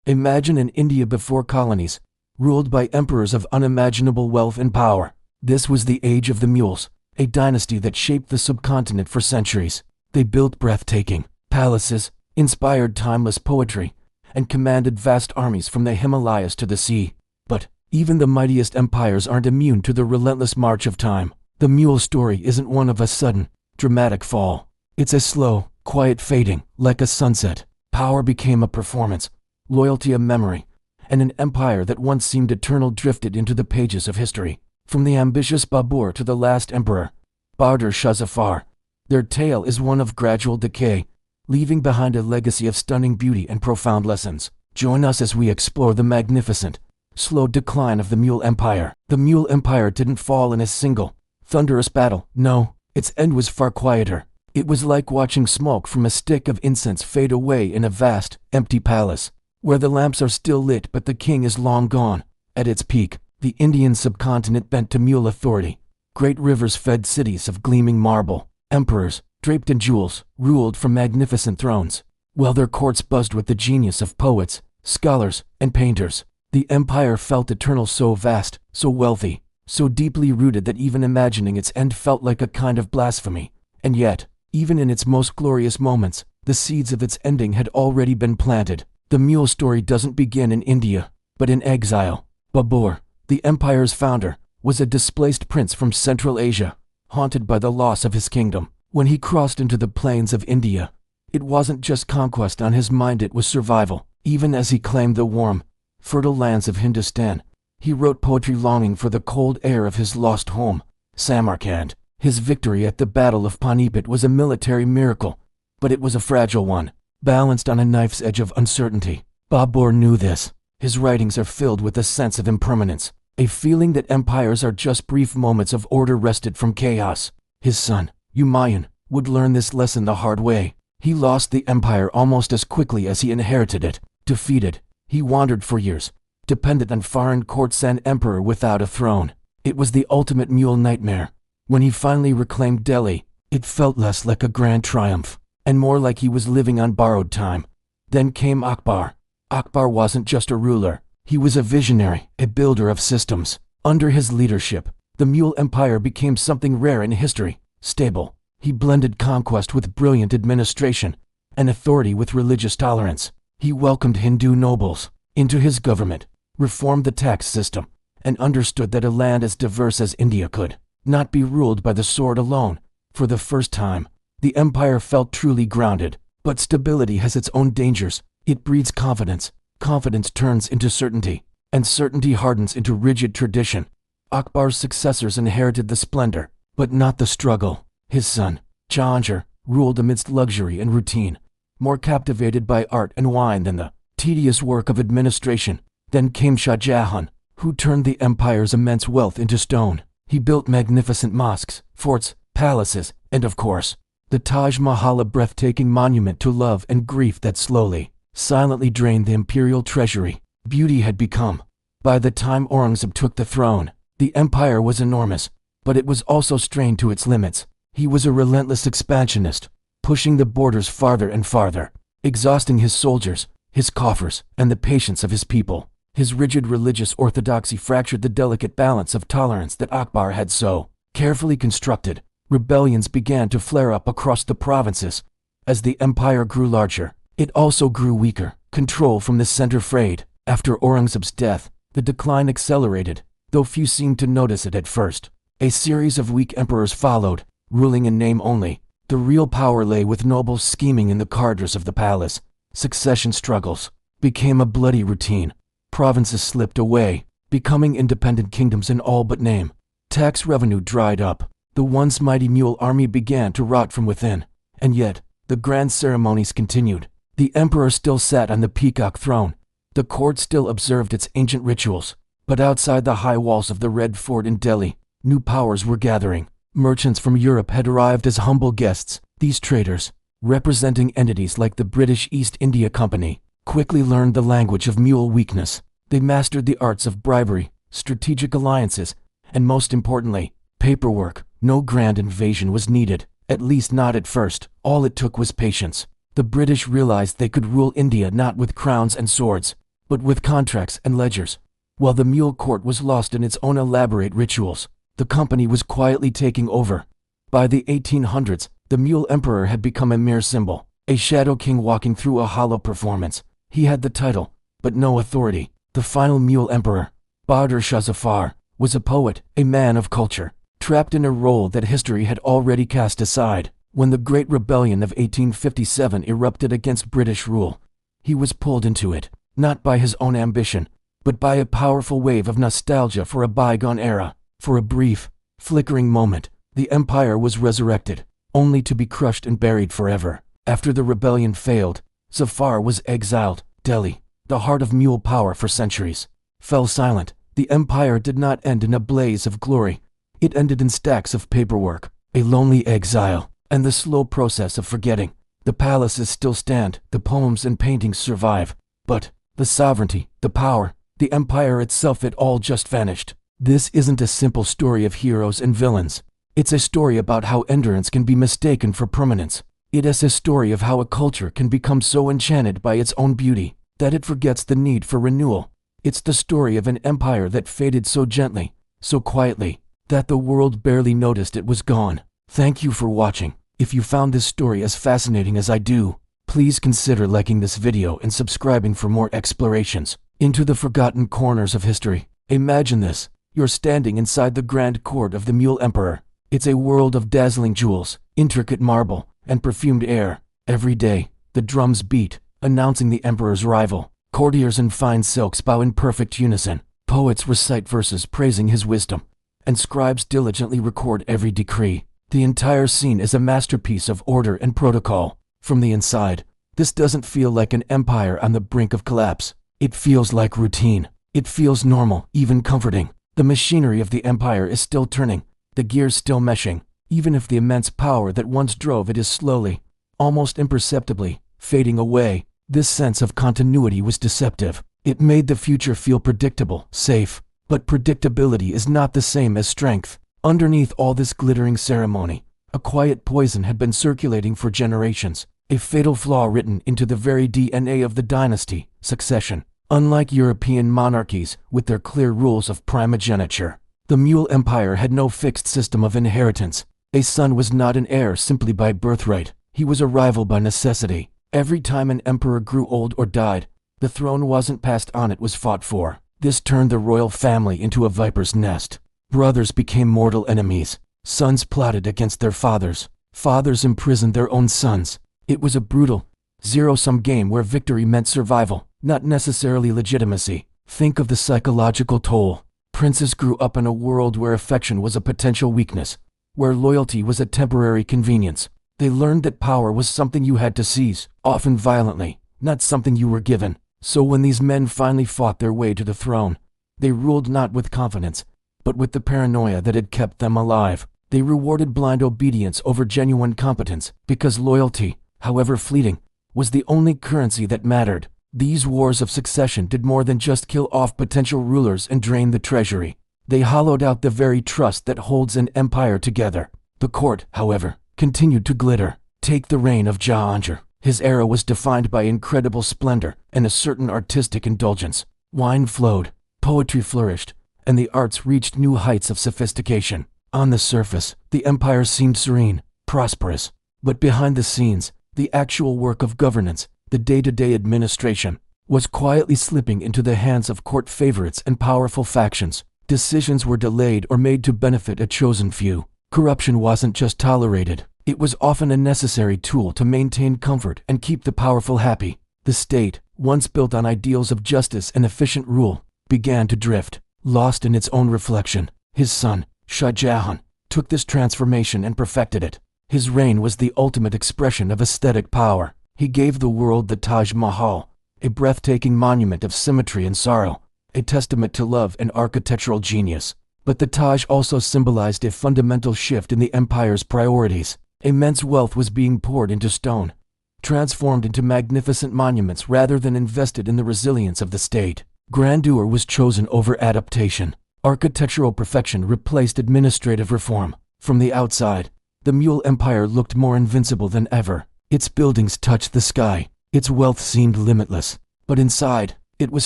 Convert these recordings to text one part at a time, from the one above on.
Imagine an India before colonies, ruled by emperors of unimaginable wealth and power. This was the age of the mules, a dynasty that shaped the subcontinent for centuries. They built breathtaking palaces, inspired timeless poetry, and commanded vast armies from the Himalayas to the sea. But even the mightiest empires aren't immune to the relentless march of time. The mule story isn't one of a sudden, dramatic fall. It's a slow, quiet fading, like a sunset. Power became a performance, loyalty a memory, and an empire that once seemed eternal drifted into the pages of history. From the ambitious Babur to the last emperor, Bahadur Shah Zafar, their tale is one of gradual decay, leaving behind a legacy of stunning beauty and profound lessons. Join us as we explore the magnificent, slow decline of the Mughal Empire. The Mughal Empire didn't fall in a single, thunderous battle. No, its end was far quieter. It was like watching smoke from a stick of incense fade away in a vast, empty palace, where the lamps are still lit but the king is long gone. At its peak, the Indian subcontinent bent to mule authority. Great rivers fed cities of gleaming marble. Emperors, draped in jewels, ruled from magnificent thrones, while their courts buzzed with the genius of poets, scholars, and painters. The empire felt eternal, so vast, so wealthy, so deeply rooted that even imagining its end felt like a kind of blasphemy. And yet, even in its most glorious moments, the seeds of its ending had already been planted. The mule story doesn't begin in India, but in exile. Babur, the empire's founder, was a displaced prince from Central Asia, haunted by the loss of his kingdom. When he crossed into the plains of India, it wasn't just conquest on his mind, it was survival. Even as he claimed the warm, fertile lands of Hindustan, he wrote poetry longing for the cold air of his lost home, Samarkand. His victory at the Battle of Panipat was a military miracle, but it was a fragile one, balanced on a knife's edge of uncertainty. Babur knew this. His writings are filled with a sense of impermanence, a feeling that empires are just brief moments of order wrested from chaos. His son, Humayun, would learn this lesson the hard way. He lost the empire almost as quickly as he inherited it. Defeated, he wandered for years, dependent on foreign courts and emperor without a throne. It was the ultimate mule nightmare. When he finally reclaimed Delhi, it felt less like a grand triumph, and more like he was living on borrowed time. Then came Akbar. Akbar wasn't just a ruler. He was a visionary, a builder of systems. Under his leadership, the Mughal Empire became something rare in history, stable. He blended conquest with brilliant administration, and authority with religious tolerance. He welcomed Hindu nobles into his government, reformed the tax system, and understood that a land as diverse as India could not be ruled by the sword alone. For the first time, the empire felt truly grounded. But stability has its own dangers. It breeds confidence. Confidence turns into certainty, and certainty hardens into rigid tradition. Akbar's successors inherited the splendor, but not the struggle. His son, Jahangir, ruled amidst luxury and routine, more captivated by art and wine than the tedious work of administration. Then came Shah Jahan, who turned the empire's immense wealth into stone. He built magnificent mosques, forts, palaces, and of course, the Taj Mahal, a breathtaking monument to love and grief that slowly, silently drained the imperial treasury. Beauty had become. By the time Aurangzeb took the throne, the empire was enormous, but it was also strained to its limits. He was a relentless expansionist, pushing the borders farther and farther, exhausting his soldiers, his coffers, and the patience of his people. His rigid religious orthodoxy fractured the delicate balance of tolerance that Akbar had so carefully constructed. Rebellions began to flare up across the provinces. As the empire grew larger, it also grew weaker. Control from the center frayed. After Aurangzeb's death, the decline accelerated, though few seemed to notice it at first. A series of weak emperors followed, ruling in name only. The real power lay with nobles scheming in the corridors of the palace. Succession struggles became a bloody routine. Provinces slipped away, becoming independent kingdoms in all but name. Tax revenue dried up. The once mighty mule army began to rot from within. And yet, the grand ceremonies continued. The emperor still sat on the peacock throne. The court still observed its ancient rituals. But outside the high walls of the Red Fort in Delhi, new powers were gathering. Merchants from Europe had arrived as humble guests. These traders, representing entities like the British East India Company, quickly learned the language of mule weakness. They mastered the arts of bribery, strategic alliances, and most importantly, paperwork. No grand invasion was needed, at least not at first. All it took was patience. The British realized they could rule India not with crowns and swords, but with contracts and ledgers. While the mule court was lost in its own elaborate rituals, the company was quietly taking over. By the 1800s, the Mughal Emperor had become a mere symbol, a shadow king walking through a hollow performance. He had the title, but no authority. The final Mughal Emperor, Babur Shah Jahan, was a poet, a man of culture, trapped in a role that history had already cast aside. When the Great Rebellion of 1857 erupted against British rule, he was pulled into it, not by his own ambition, but by a powerful wave of nostalgia for a bygone era. For a brief, flickering moment, the empire was resurrected, only to be crushed and buried forever. After the rebellion failed, Zafar was exiled. Delhi, the heart of Mughal power for centuries, fell silent. The empire did not end in a blaze of glory. It ended in stacks of paperwork, a lonely exile, and the slow process of forgetting. The palaces still stand, the poems and paintings survive, but the sovereignty, the power, the empire itself, it all just vanished. This isn't a simple story of heroes and villains. It's a story about how endurance can be mistaken for permanence. It is a story of how a culture can become so enchanted by its own beauty that it forgets the need for renewal. It's the story of an empire that faded so gently, so quietly, that the world barely noticed it was gone. Thank you for watching. If you found this story as fascinating as I do, please consider liking this video and subscribing for more explorations into the forgotten corners of history. Imagine this. You're standing inside the grand court of the Mughal Emperor. It's a world of dazzling jewels, intricate marble, and perfumed air. Every day, the drums beat, announcing the emperor's arrival. Courtiers in fine silks bow in perfect unison. Poets recite verses praising his wisdom, and scribes diligently record every decree. The entire scene is a masterpiece of order and protocol. From the inside, this doesn't feel like an empire on the brink of collapse. It feels like routine. It feels normal, even comforting. The machinery of the empire is still turning, the gears still meshing, even if the immense power that once drove it is slowly, almost imperceptibly, fading away. This sense of continuity was deceptive. It made the future feel predictable, safe. But predictability is not the same as strength. Underneath all this glittering ceremony, a quiet poison had been circulating for generations, a fatal flaw written into the very DNA of the dynasty, succession. Unlike European monarchies, with their clear rules of primogeniture, the Mughal Empire had no fixed system of inheritance. A son was not an heir simply by birthright. He was a rival by necessity. Every time an emperor grew old or died, the throne wasn't passed on, it was fought for. This turned the royal family into a viper's nest. Brothers became mortal enemies. Sons plotted against their fathers. Fathers imprisoned their own sons. It was a brutal, zero-sum game where victory meant survival, not necessarily legitimacy. Think of the psychological toll. Princes grew up in a world where affection was a potential weakness, where loyalty was a temporary convenience. They learned that power was something you had to seize, often violently, not something you were given. So when these men finally fought their way to the throne, they ruled not with confidence, but with the paranoia that had kept them alive. They rewarded blind obedience over genuine competence, because loyalty, however fleeting, was the only currency that mattered. These wars of succession did more than just kill off potential rulers and drain the treasury. They hollowed out the very trust that holds an empire together. The court, however, continued to glitter. Take the reign of Jahangir. His era was defined by incredible splendor and a certain artistic indulgence. Wine flowed, poetry flourished, and the arts reached new heights of sophistication. On the surface, the empire seemed serene, prosperous. But behind the scenes, the actual work of governance, the day-to-day administration, was quietly slipping into the hands of court favorites and powerful factions. Decisions were delayed or made to benefit a chosen few. Corruption wasn't just tolerated, it was often a necessary tool to maintain comfort and keep the powerful happy. The state, once built on ideals of justice and efficient rule, began to drift, lost in its own reflection. His son, Shah Jahan, took this transformation and perfected it. His reign was the ultimate expression of aesthetic power. He gave the world the Taj Mahal, a breathtaking monument of symmetry and sorrow, a testament to love and architectural genius. But the Taj also symbolized a fundamental shift in the empire's priorities. Immense wealth was being poured into stone, transformed into magnificent monuments rather than invested in the resilience of the state. Grandeur was chosen over adaptation. Architectural perfection replaced administrative reform. From the outside, the Mughal Empire looked more invincible than ever. Its buildings touched the sky. Its wealth seemed limitless. But inside, It was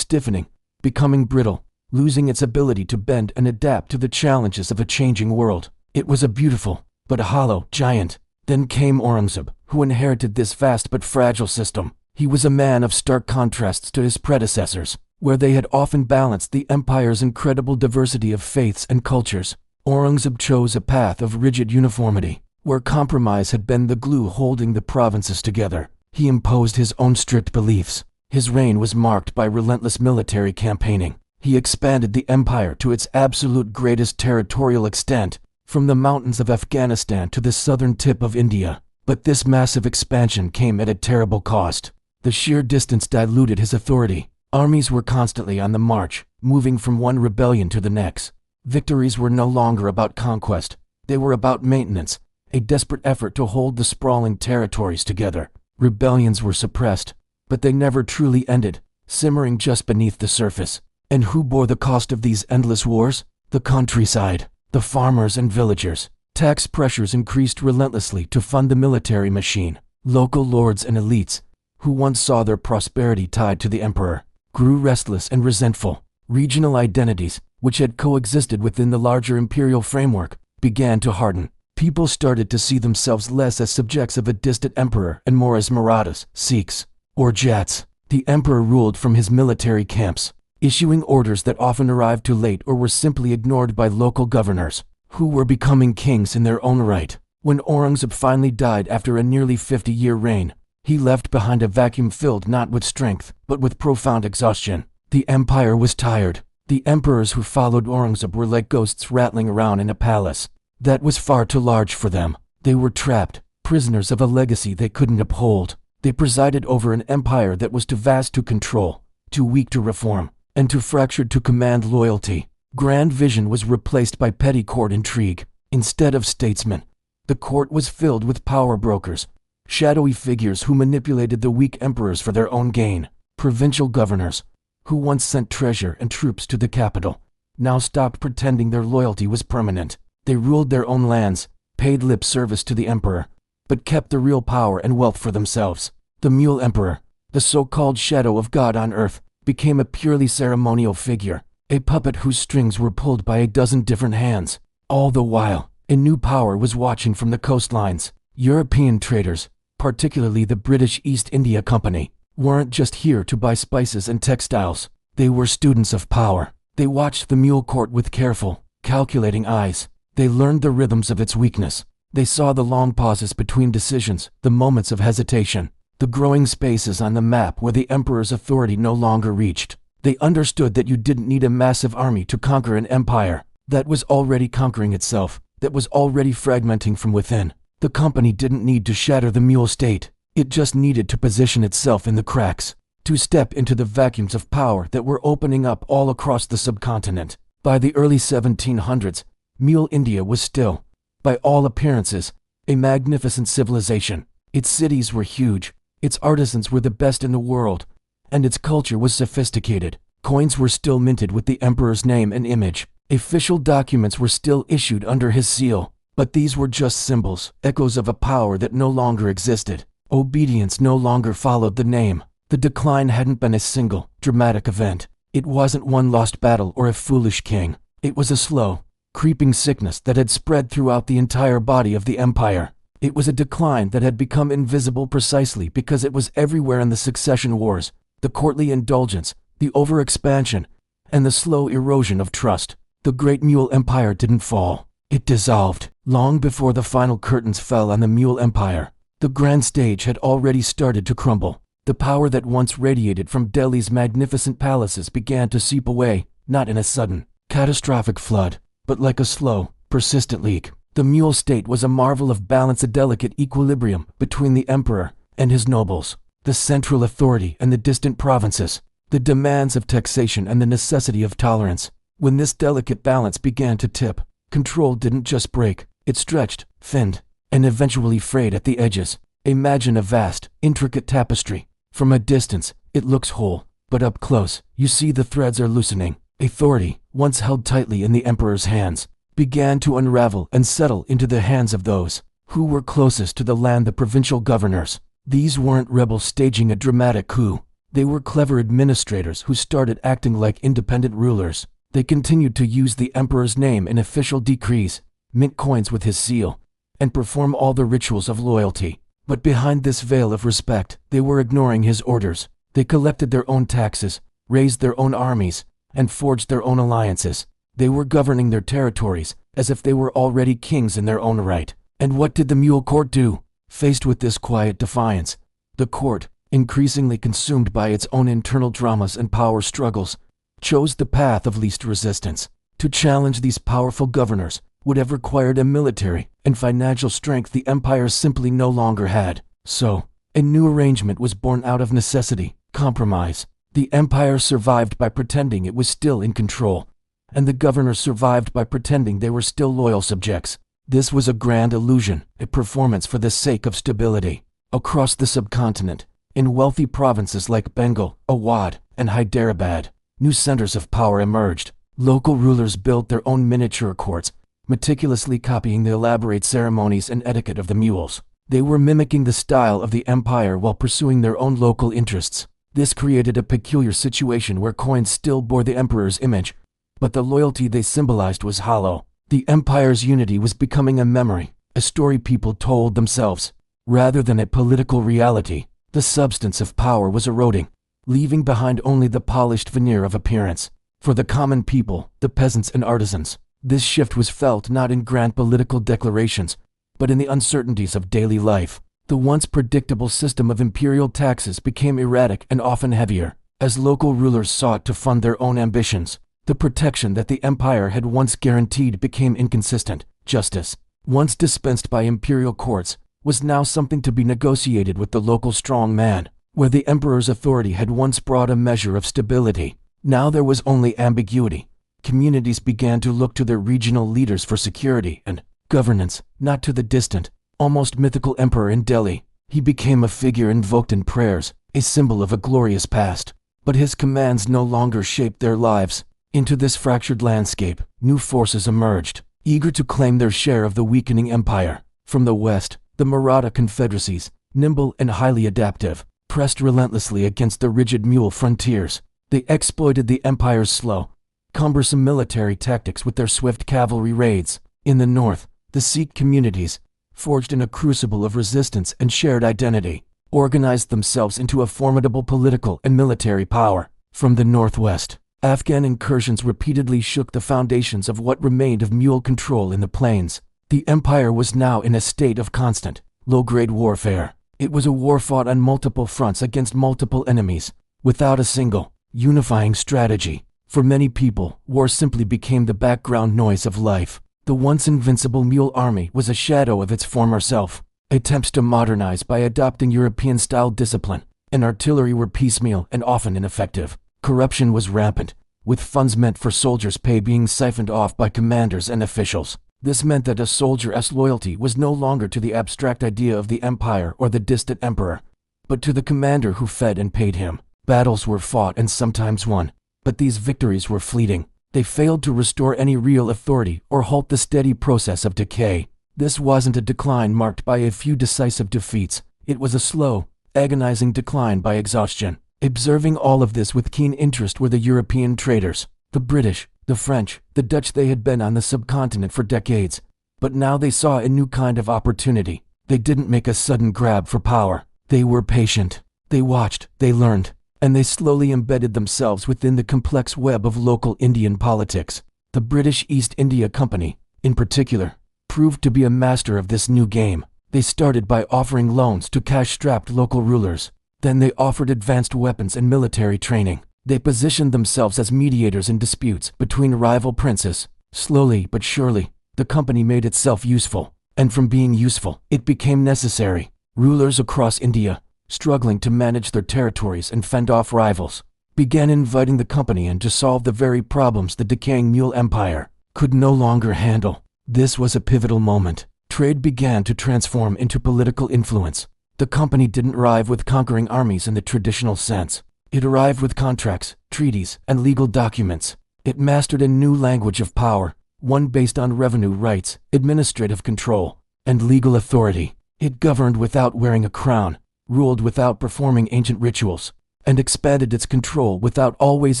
stiffening, becoming brittle, losing its ability to bend and adapt to the challenges of a changing world. It was a beautiful, but hollow, giant. Then came Aurangzeb, who inherited this vast but fragile system. He was a man of stark contrasts to his predecessors, where they had often balanced the empire's incredible diversity of faiths and cultures. Aurangzeb chose a path of rigid uniformity, where compromise had been the glue holding the provinces together. He imposed his own strict beliefs. His reign was marked by relentless military campaigning. He expanded the empire to its absolute greatest territorial extent, from the mountains of Afghanistan to the southern tip of India. But this massive expansion came at a terrible cost. The sheer distance diluted his authority. Armies were constantly on the march, moving from one rebellion to the next. Victories were no longer about conquest. They were about maintenance, a desperate effort to hold the sprawling territories together. Rebellions were suppressed, but they never truly ended, simmering just beneath the surface. And who bore the cost of these endless wars? The countryside, the farmers and villagers. Tax pressures increased relentlessly to fund the military machine. Local lords and elites, who once saw their prosperity tied to the emperor, grew restless and resentful. Regional identities, which had coexisted within the larger imperial framework, began to harden. People started to see themselves less as subjects of a distant emperor and more as Marathas, Sikhs, or Jats. The emperor ruled from his military camps, issuing orders that often arrived too late or were simply ignored by local governors, who were becoming kings in their own right. When Aurangzeb finally died after a nearly 50-year reign, he left behind a vacuum filled not with strength, but with profound exhaustion. The empire was tired. The emperors who followed Aurangzeb were like ghosts rattling around in a palace that was far too large for them. They were trapped, prisoners of a legacy they couldn't uphold. They presided over an empire that was too vast to control, too weak to reform, and too fractured to command loyalty. Grand vision was replaced by petty court intrigue. Instead of statesmen, the court was filled with power brokers, shadowy figures who manipulated the weak emperors for their own gain. Provincial governors, who once sent treasure and troops to the capital, now stopped pretending their loyalty was permanent. They ruled their own lands, paid lip service to the emperor, but kept the real power and wealth for themselves. The Mughal Emperor, the so-called shadow of God on earth, became a purely ceremonial figure, a puppet whose strings were pulled by a dozen different hands. All the while, a new power was watching from the coastlines. European traders, particularly the British East India Company, weren't just here to buy spices and textiles. They were students of power. They watched the Mughal court with careful, calculating eyes. They learned the rhythms of its weakness. They saw the long pauses between decisions, the moments of hesitation, the growing spaces on the map where the emperor's authority no longer reached. They understood that you didn't need a massive army to conquer an empire that was already conquering itself, that was already fragmenting from within. The company didn't need to shatter the Mughal state. It just needed to position itself in the cracks, to step into the vacuums of power that were opening up all across the subcontinent. By the early 1700s, Mughal India was still, by all appearances, a magnificent civilization. Its cities were huge, its artisans were the best in the world, and its culture was sophisticated. Coins were still minted with the emperor's name and image. Official documents were still issued under his seal. But these were just symbols, echoes of a power that no longer existed. Obedience no longer followed the name. The decline hadn't been a single, dramatic event. It wasn't one lost battle or a foolish king. It was a slow, creeping sickness that had spread throughout the entire body of the empire. It was a decline that had become invisible precisely because it was everywhere in the succession wars, the courtly indulgence, the overexpansion, and the slow erosion of trust. The great Mughal Empire didn't fall. It dissolved. Long before the final curtains fell on the Mughal Empire, the grand stage had already started to crumble. The power that once radiated from Delhi's magnificent palaces began to seep away, not in a sudden, catastrophic flood, but like a slow, persistent leak. The Mughal state was a marvel of balance, a delicate equilibrium between the emperor and his nobles, the central authority and the distant provinces, the demands of taxation and the necessity of tolerance. When this delicate balance began to tip, control didn't just break, it stretched, thinned, and eventually frayed at the edges. Imagine a vast, intricate tapestry. From a distance, it looks whole, but up close, you see the threads are loosening. Authority, once held tightly in the emperor's hands, began to unravel and settle into the hands of those who were closest to the land, the provincial governors. These weren't rebels staging a dramatic coup. They were clever administrators who started acting like independent rulers. They continued to use the emperor's name in official decrees, mint coins with his seal, and perform all the rituals of loyalty. But behind this veil of respect, they were ignoring his orders. They collected their own taxes, raised their own armies, and forged their own alliances. They were governing their territories as if they were already kings in their own right. And what did the Mule Court do? Faced with this quiet defiance, the court, increasingly consumed by its own internal dramas and power struggles, chose the path of least resistance. To challenge these powerful governors would have required a military and financial strength the empire simply no longer had. So, a new arrangement was born out of necessity, compromise. The empire survived by pretending it was still in control, and the governors survived by pretending they were still loyal subjects. This was a grand illusion, a performance for the sake of stability. Across the subcontinent, in wealthy provinces like Bengal, Awadh, and Hyderabad, new centers of power emerged. Local rulers built their own miniature courts, meticulously copying the elaborate ceremonies and etiquette of the mules. They were mimicking the style of the empire while pursuing their own local interests. This created a peculiar situation where coins still bore the emperor's image, but the loyalty they symbolized was hollow. The empire's unity was becoming a memory, a story people told themselves, rather than a political reality. The substance of power was eroding, leaving behind only the polished veneer of appearance. For the common people, the peasants and artisans, this shift was felt not in grand political declarations, but in the uncertainties of daily life. The once predictable system of imperial taxes became erratic and often heavier, as local rulers sought to fund their own ambitions. The protection that the empire had once guaranteed became inconsistent. Justice, once dispensed by imperial courts, was now something to be negotiated with the local strongman. Where the emperor's authority had once brought a measure of stability, now there was only ambiguity. Communities began to look to their regional leaders for security and governance, not to the distant, almost mythical emperor in Delhi. He became a figure invoked in prayers, a symbol of a glorious past. But his commands no longer shaped their lives. Into this fractured landscape, new forces emerged, eager to claim their share of the weakening empire. From the west, the Maratha confederacies, nimble and highly adaptive, pressed relentlessly against the rigid mule frontiers. They exploited the empire's slow, cumbersome military tactics with their swift cavalry raids. In the north, the Sikh communities, forged in a crucible of resistance and shared identity, organized themselves into a formidable political and military power. From the northwest, Afghan incursions repeatedly shook the foundations of what remained of mule control in the plains. The empire was now in a state of constant, low-grade warfare. It was a war fought on multiple fronts against multiple enemies, without a single, unifying strategy. For many people, war simply became the background noise of life. The once invincible mule army was a shadow of its former self. Attempts to modernize by adopting European-style discipline and artillery were piecemeal and often ineffective. Corruption was rampant, with funds meant for soldiers' pay being siphoned off by commanders and officials. This meant that a soldier's loyalty was no longer to the abstract idea of the empire or the distant emperor, but to the commander who fed and paid him. Battles were fought and sometimes won, but these victories were fleeting. They failed to restore any real authority or halt the steady process of decay. This wasn't a decline marked by a few decisive defeats. It was a slow, agonizing decline by exhaustion. Observing all of this with keen interest were the European traders, the British, the French, the Dutch. They had been on the subcontinent for decades, but now they saw a new kind of opportunity. They didn't make a sudden grab for power. They were patient. They watched, they learned, and they slowly embedded themselves within the complex web of local Indian politics. The British East India Company, in particular, proved to be a master of this new game. They started by offering loans to cash-strapped local rulers. Then they offered advanced weapons and military training. They positioned themselves as mediators in disputes between rival princes. Slowly but surely, the company made itself useful, and from being useful, it became necessary. Rulers across India, struggling to manage their territories and fend off rivals, began inviting the company in to solve the very problems the decaying Mule Empire could no longer handle. This was a pivotal moment. Trade began to transform into political influence. The company didn't arrive with conquering armies in the traditional sense. It arrived with contracts, treaties, and legal documents. It mastered a new language of power, one based on revenue rights, administrative control, and legal authority. It governed without wearing a crown, ruled without performing ancient rituals, and expanded its control without always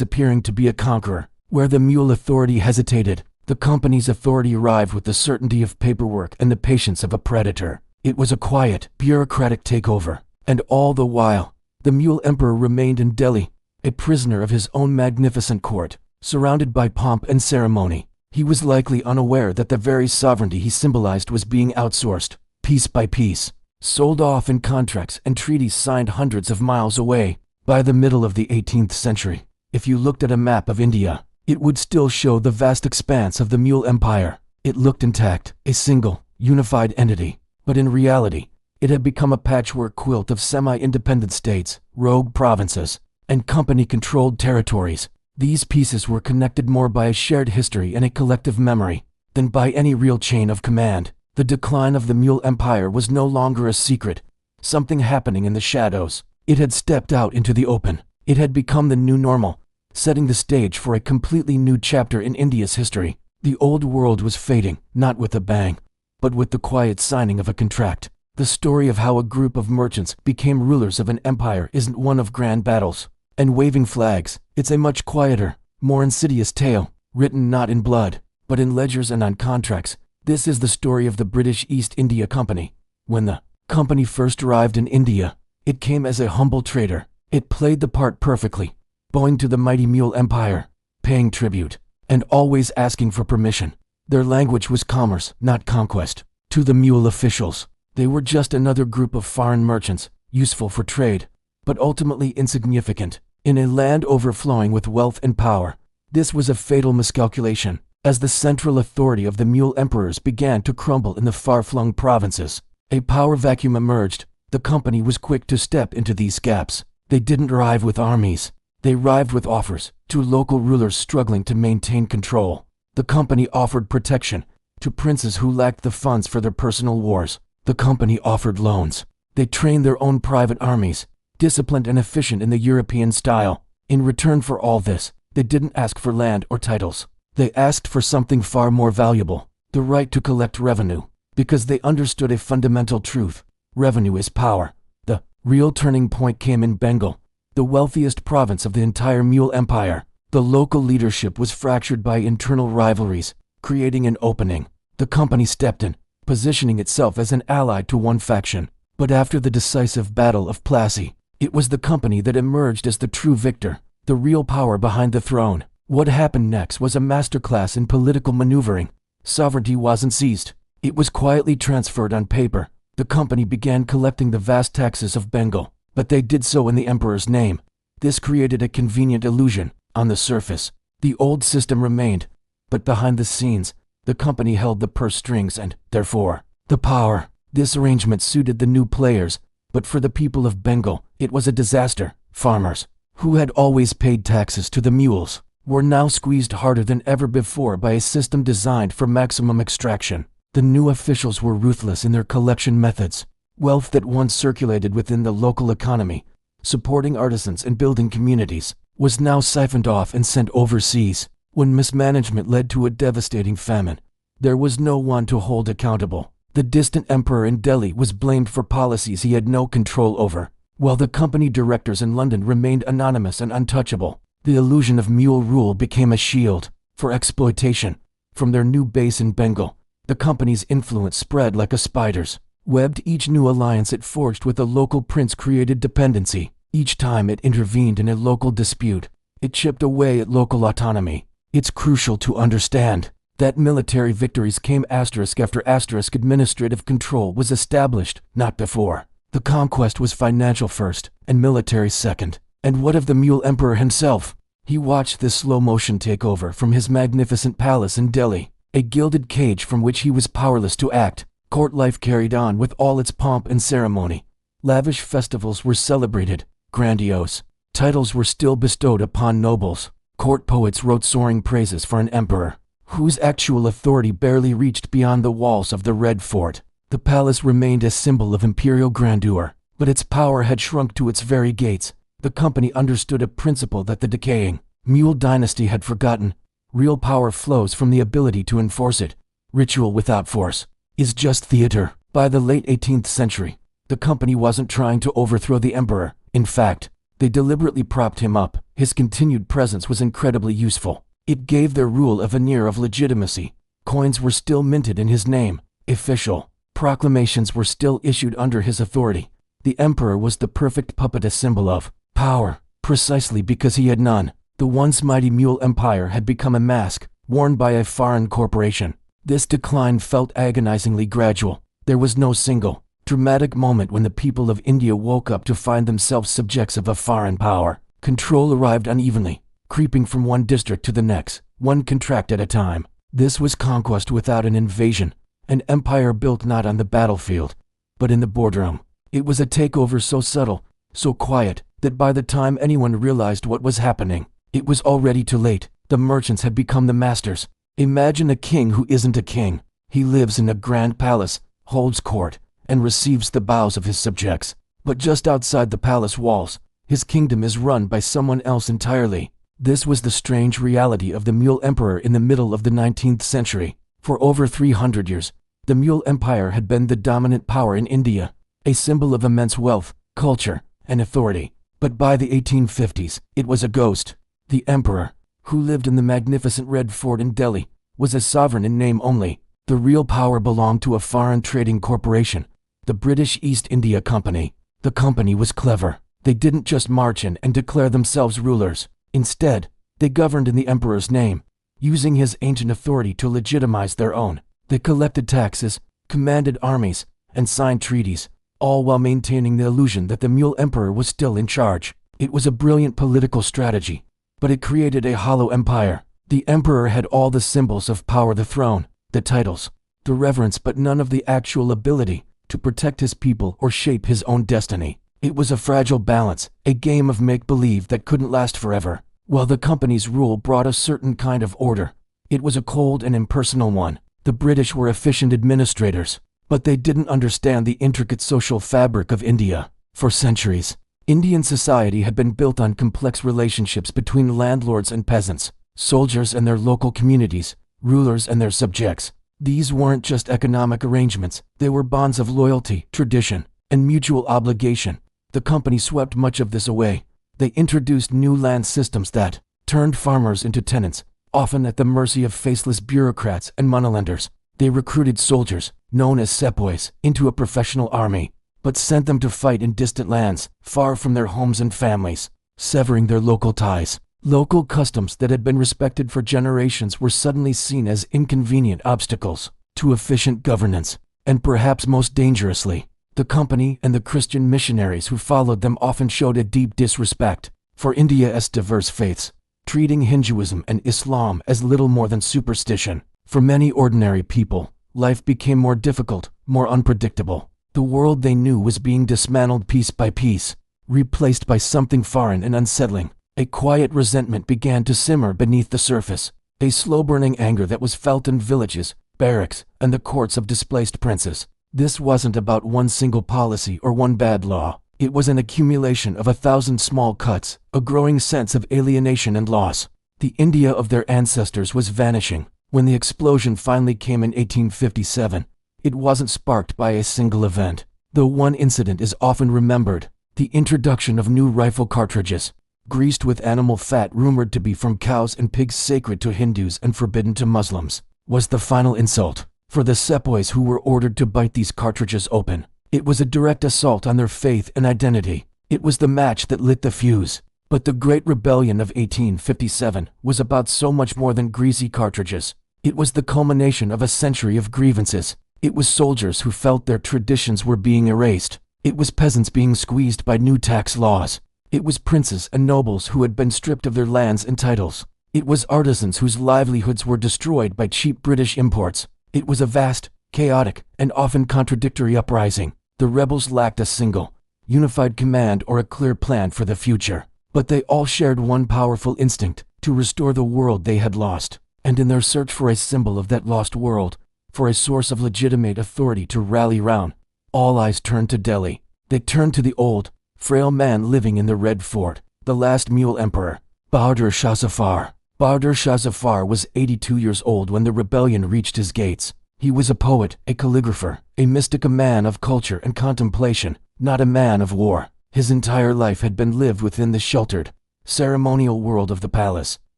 appearing to be a conqueror. Where the mule authority hesitated, the company's authority arrived with the certainty of paperwork and the patience of a predator. It was a quiet, bureaucratic takeover, and all the while, the Mughal Emperor remained in Delhi, a prisoner of his own magnificent court, surrounded by pomp and ceremony. He was likely unaware that the very sovereignty he symbolized was being outsourced, piece by piece, sold off in contracts and treaties signed hundreds of miles away. By the middle of the 18th century, if you looked at a map of India, it would still show the vast expanse of the Mughal Empire. It looked intact, a single, unified entity, but in reality, it had become a patchwork quilt of semi-independent states, rogue provinces, and company-controlled territories. These pieces were connected more by a shared history and a collective memory than by any real chain of command. The decline of the Mughal Empire was no longer a secret, something happening in the shadows. It had stepped out into the open. It had become the new normal, setting the stage for a completely new chapter in India's history. The old world was fading, not with a bang, but with the quiet signing of a contract. The story of how a group of merchants became rulers of an empire isn't one of grand battles and waving flags. It's a much quieter, more insidious tale, written not in blood, but in ledgers and on contracts. This is the story of the British East India Company. When the company first arrived in India, it came as a humble trader. It played the part perfectly, bowing to the mighty Mughal Empire, paying tribute, and always asking for permission. Their language was commerce, not conquest. To the Mughal officials, they were just another group of foreign merchants, useful for trade, but ultimately insignificant. In a land overflowing with wealth and power, this was a fatal miscalculation. As the central authority of the Mughal emperors began to crumble in the far-flung provinces, a power vacuum emerged. The company was quick to step into these gaps. They didn't arrive with armies. They arrived with offers to local rulers struggling to maintain control. The company offered protection to princes who lacked the funds for their personal wars. The company offered loans. They trained their own private armies, disciplined and efficient in the European style. In return for all this, they didn't ask for land or titles. They asked for something far more valuable, the right to collect revenue, because they understood a fundamental truth. Revenue is power. The real turning point came in Bengal, the wealthiest province of the entire Mughal Empire. The local leadership was fractured by internal rivalries, creating an opening. The company stepped in, positioning itself as an ally to one faction. But after the decisive Battle of Plassey, it was the company that emerged as the true victor, the real power behind the throne. What happened next was a masterclass in political maneuvering. Sovereignty wasn't seized. It was quietly transferred on paper. The company began collecting the vast taxes of Bengal, but they did so in the emperor's name. This created a convenient illusion. On the surface, the old system remained, but behind the scenes, the company held the purse strings and, therefore, the power. This arrangement suited the new players, but for the people of Bengal, it was a disaster. Farmers, who had always paid taxes to the mules, were now squeezed harder than ever before by a system designed for maximum extraction. The new officials were ruthless in their collection methods. Wealth that once circulated within the local economy, supporting artisans and building communities, was now siphoned off and sent overseas. When mismanagement led to a devastating famine, there was no one to hold accountable. The distant emperor in Delhi was blamed for policies he had no control over, while the company directors in London remained anonymous and untouchable. The illusion of mule rule became a shield for exploitation. From their new base in Bengal, the company's influence spread like a spider's web. Each new alliance it forged with a local prince created dependency. Each time it intervened in a local dispute, it chipped away at local autonomy. It's crucial to understand that military victories came asterisk after asterisk. Administrative control was established, not before. The conquest was financial first, and military second. And what of the Mughal Emperor himself? He watched this slow-motion takeover from his magnificent palace in Delhi, a gilded cage from which he was powerless to act. Court life carried on with all its pomp and ceremony. Lavish festivals were celebrated, grandiose titles were still bestowed upon nobles. Court poets wrote soaring praises for an emperor whose actual authority barely reached beyond the walls of the Red Fort. The palace remained a symbol of imperial grandeur, but its power had shrunk to its very gates. The company understood a principle that the decaying Mughal dynasty had forgotten. Real power flows from the ability to enforce it. Ritual without force is just theater. By the late 18th century, the company wasn't trying to overthrow the emperor. In fact, They deliberately propped him up. His continued presence was incredibly useful. It gave their rule a veneer of legitimacy. Coins were still minted in his name. Official proclamations were still issued under his authority. The emperor was the perfect puppet, a symbol of power, precisely because he had none. The once mighty Mughal Empire had become a mask, worn by a foreign corporation. This decline felt agonizingly gradual. There was no single, dramatic moment when the people of India woke up to find themselves subjects of a foreign power. Control arrived unevenly, creeping from one district to the next, one contract at a time. This was conquest without an invasion, an empire built not on the battlefield, but in the boardroom. It was a takeover so subtle, so quiet, that by the time anyone realized what was happening, it was already too late. The merchants had become the masters. Imagine a king who isn't a king. He lives in a grand palace, holds court, and receives the bows of his subjects. But just outside the palace walls, his kingdom is run by someone else entirely. This was the strange reality of the Mughal Emperor in the middle of the 19th century. For over 300 years, the Mughal Empire had been the dominant power in India, a symbol of immense wealth, culture, and authority. But by the 1850s, it was a ghost. The emperor, who lived in the magnificent Red Fort in Delhi, was a sovereign in name only. The real power belonged to a foreign trading corporation, the British East India Company. The company was clever. They didn't just march in and declare themselves rulers. Instead, they governed in the emperor's name, using his ancient authority to legitimize their own. They collected taxes, commanded armies, and signed treaties, all while maintaining the illusion that the Mughal emperor was still in charge. It was a brilliant political strategy, but it created a hollow empire. The emperor had all the symbols of power: the throne, the titles, the reverence, but none of the actual ability to protect his people or shape his own destiny. It was a fragile balance, a game of make-believe that couldn't last forever. While the company's rule brought a certain kind of order, it was a cold and impersonal one. The British were efficient administrators, but they didn't understand the intricate social fabric of India. For centuries, Indian society had been built on complex relationships between landlords and peasants, soldiers and their local communities, rulers and their subjects. These weren't just economic arrangements, they were bonds of loyalty, tradition, and mutual obligation. The company swept much of this away. They introduced new land systems that turned farmers into tenants, often at the mercy of faceless bureaucrats and moneylenders. They recruited soldiers, known as sepoys, into a professional army, but sent them to fight in distant lands, far from their homes and families, severing their local ties. Local customs that had been respected for generations were suddenly seen as inconvenient obstacles to efficient governance. And perhaps most dangerously, the company and the Christian missionaries who followed them often showed a deep disrespect for India's diverse faiths, treating Hinduism and Islam as little more than superstition. For many ordinary people, life became more difficult, more unpredictable. The world they knew was being dismantled piece by piece, replaced by something foreign and unsettling. A quiet resentment began to simmer beneath the surface, a slow-burning anger that was felt in villages, barracks, and the courts of displaced princes. This wasn't about one single policy or one bad law. It was an accumulation of 1,000 small cuts, a growing sense of alienation and loss. The India of their ancestors was vanishing. When the explosion finally came in 1857, it wasn't sparked by a single event, though one incident is often remembered: the introduction of new rifle cartridges, greased with animal fat rumored to be from cows and pigs, sacred to Hindus and forbidden to Muslims, was the final insult. For the sepoys who were ordered to bite these cartridges open, it was a direct assault on their faith and identity. It was the match that lit the fuse. But the Great Rebellion of 1857 was about so much more than greasy cartridges. It was the culmination of a century of grievances. It was soldiers who felt their traditions were being erased. It was peasants being squeezed by new tax laws. It was princes and nobles who had been stripped of their lands and titles. It was artisans whose livelihoods were destroyed by cheap British imports. It was a vast, chaotic, and often contradictory uprising. The rebels lacked a single, unified command or a clear plan for the future. But they all shared one powerful instinct: to restore the world they had lost. And in their search for a symbol of that lost world, for a source of legitimate authority to rally round, all eyes turned to Delhi. They turned to the old, frail man living in the Red Fort, the last Mughal emperor, Bahadur Shah Zafar. Bahadur Shah Zafar was 82 years old when the rebellion reached his gates. He was a poet, a calligrapher, a mystic, a man of culture and contemplation, not a man of war. His entire life had been lived within the sheltered, ceremonial world of the palace,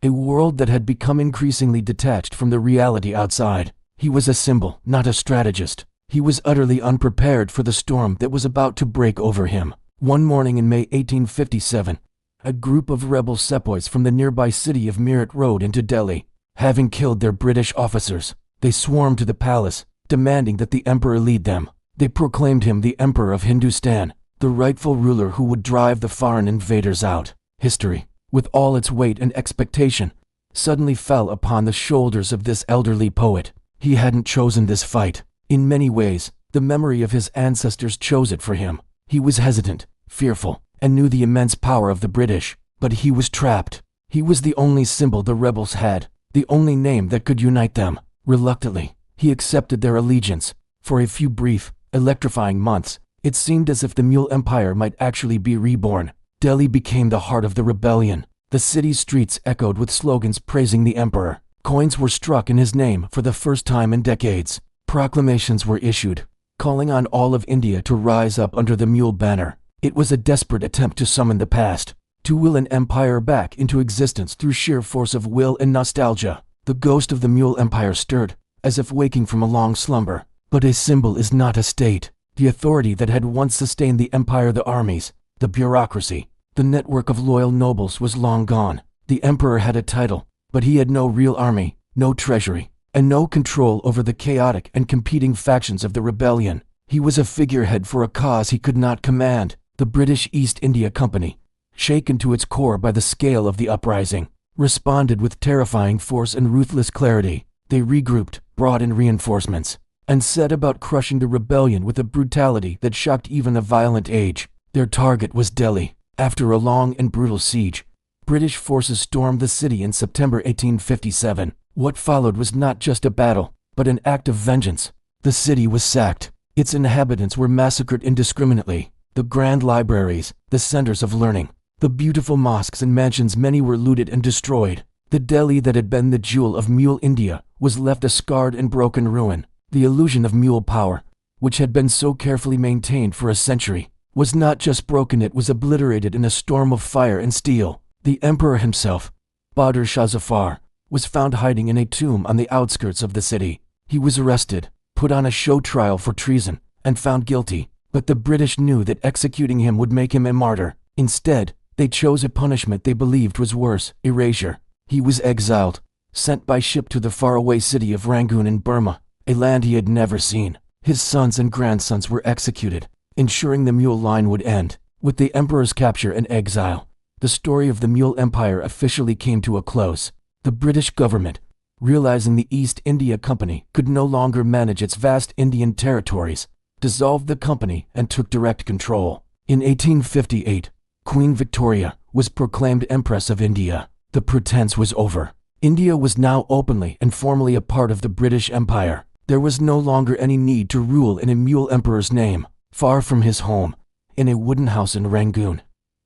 a world that had become increasingly detached from the reality outside. He was a symbol, not a strategist. He was utterly unprepared for the storm that was about to break over him. One morning in May 1857, a group of rebel sepoys from the nearby city of Meerut rode into Delhi. Having killed their British officers, they swarmed to the palace, demanding that the emperor lead them. They proclaimed him the Emperor of Hindustan, the rightful ruler who would drive the foreign invaders out. History, with all its weight and expectation, suddenly fell upon the shoulders of this elderly poet. He hadn't chosen this fight. In many ways, the memory of his ancestors chose it for him. He was hesitant, fearful, and knew the immense power of the British, but he was trapped. He was the only symbol the rebels had, the only name that could unite them. Reluctantly, he accepted their allegiance. For a few brief, electrifying months, it seemed as if the Mughal Empire might actually be reborn. Delhi became the heart of the rebellion. The city's streets echoed with slogans praising the emperor. Coins were struck in his name for the first time in decades. Proclamations were issued, calling on all of India to rise up under the Mughal banner. It was a desperate attempt to summon the past, to will an empire back into existence through sheer force of will and nostalgia. The ghost of the Mughal Empire stirred, as if waking from a long slumber. But a symbol is not a state. The authority that had once sustained the empire, the armies, the bureaucracy, the network of loyal nobles was long gone. The emperor had a title, but he had no real army, no treasury, and no control over the chaotic and competing factions of the rebellion. He was a figurehead for a cause he could not command. The British East India Company, shaken to its core by the scale of the uprising, responded with terrifying force and ruthless clarity. They regrouped, brought in reinforcements, and set about crushing the rebellion with a brutality that shocked even a violent age. Their target was Delhi. After a long and brutal siege, British forces stormed the city in September 1857. What followed was not just a battle, but an act of vengeance. The city was sacked. Its inhabitants were massacred indiscriminately. The grand libraries, the centers of learning, the beautiful mosques and mansions, many were looted and destroyed. The Delhi that had been the jewel of Mughal India was left a scarred and broken ruin. The illusion of Mughal power, which had been so carefully maintained for a century, was not just broken, it was obliterated in a storm of fire and steel. The emperor himself, Babur Shah Jahan, was found hiding in a tomb on the outskirts of the city. He was arrested, put on a show trial for treason, and found guilty. But the British knew that executing him would make him a martyr. Instead, they chose a punishment they believed was worse: erasure. He was exiled, sent by ship to the faraway city of Rangoon in Burma, a land he had never seen. His sons and grandsons were executed, ensuring the Mughal line would end. With the emperor's capture and exile, the story of the Mughal Empire officially came to a close. The British government, realizing the East India Company could no longer manage its vast Indian territories, dissolved the company and took direct control. In 1858, Queen Victoria was proclaimed Empress of India. The pretense was over. India was now openly and formally a part of the British Empire. There was no longer any need to rule in a Mughal emperor's name. Far from his home, in a wooden house in Rangoon,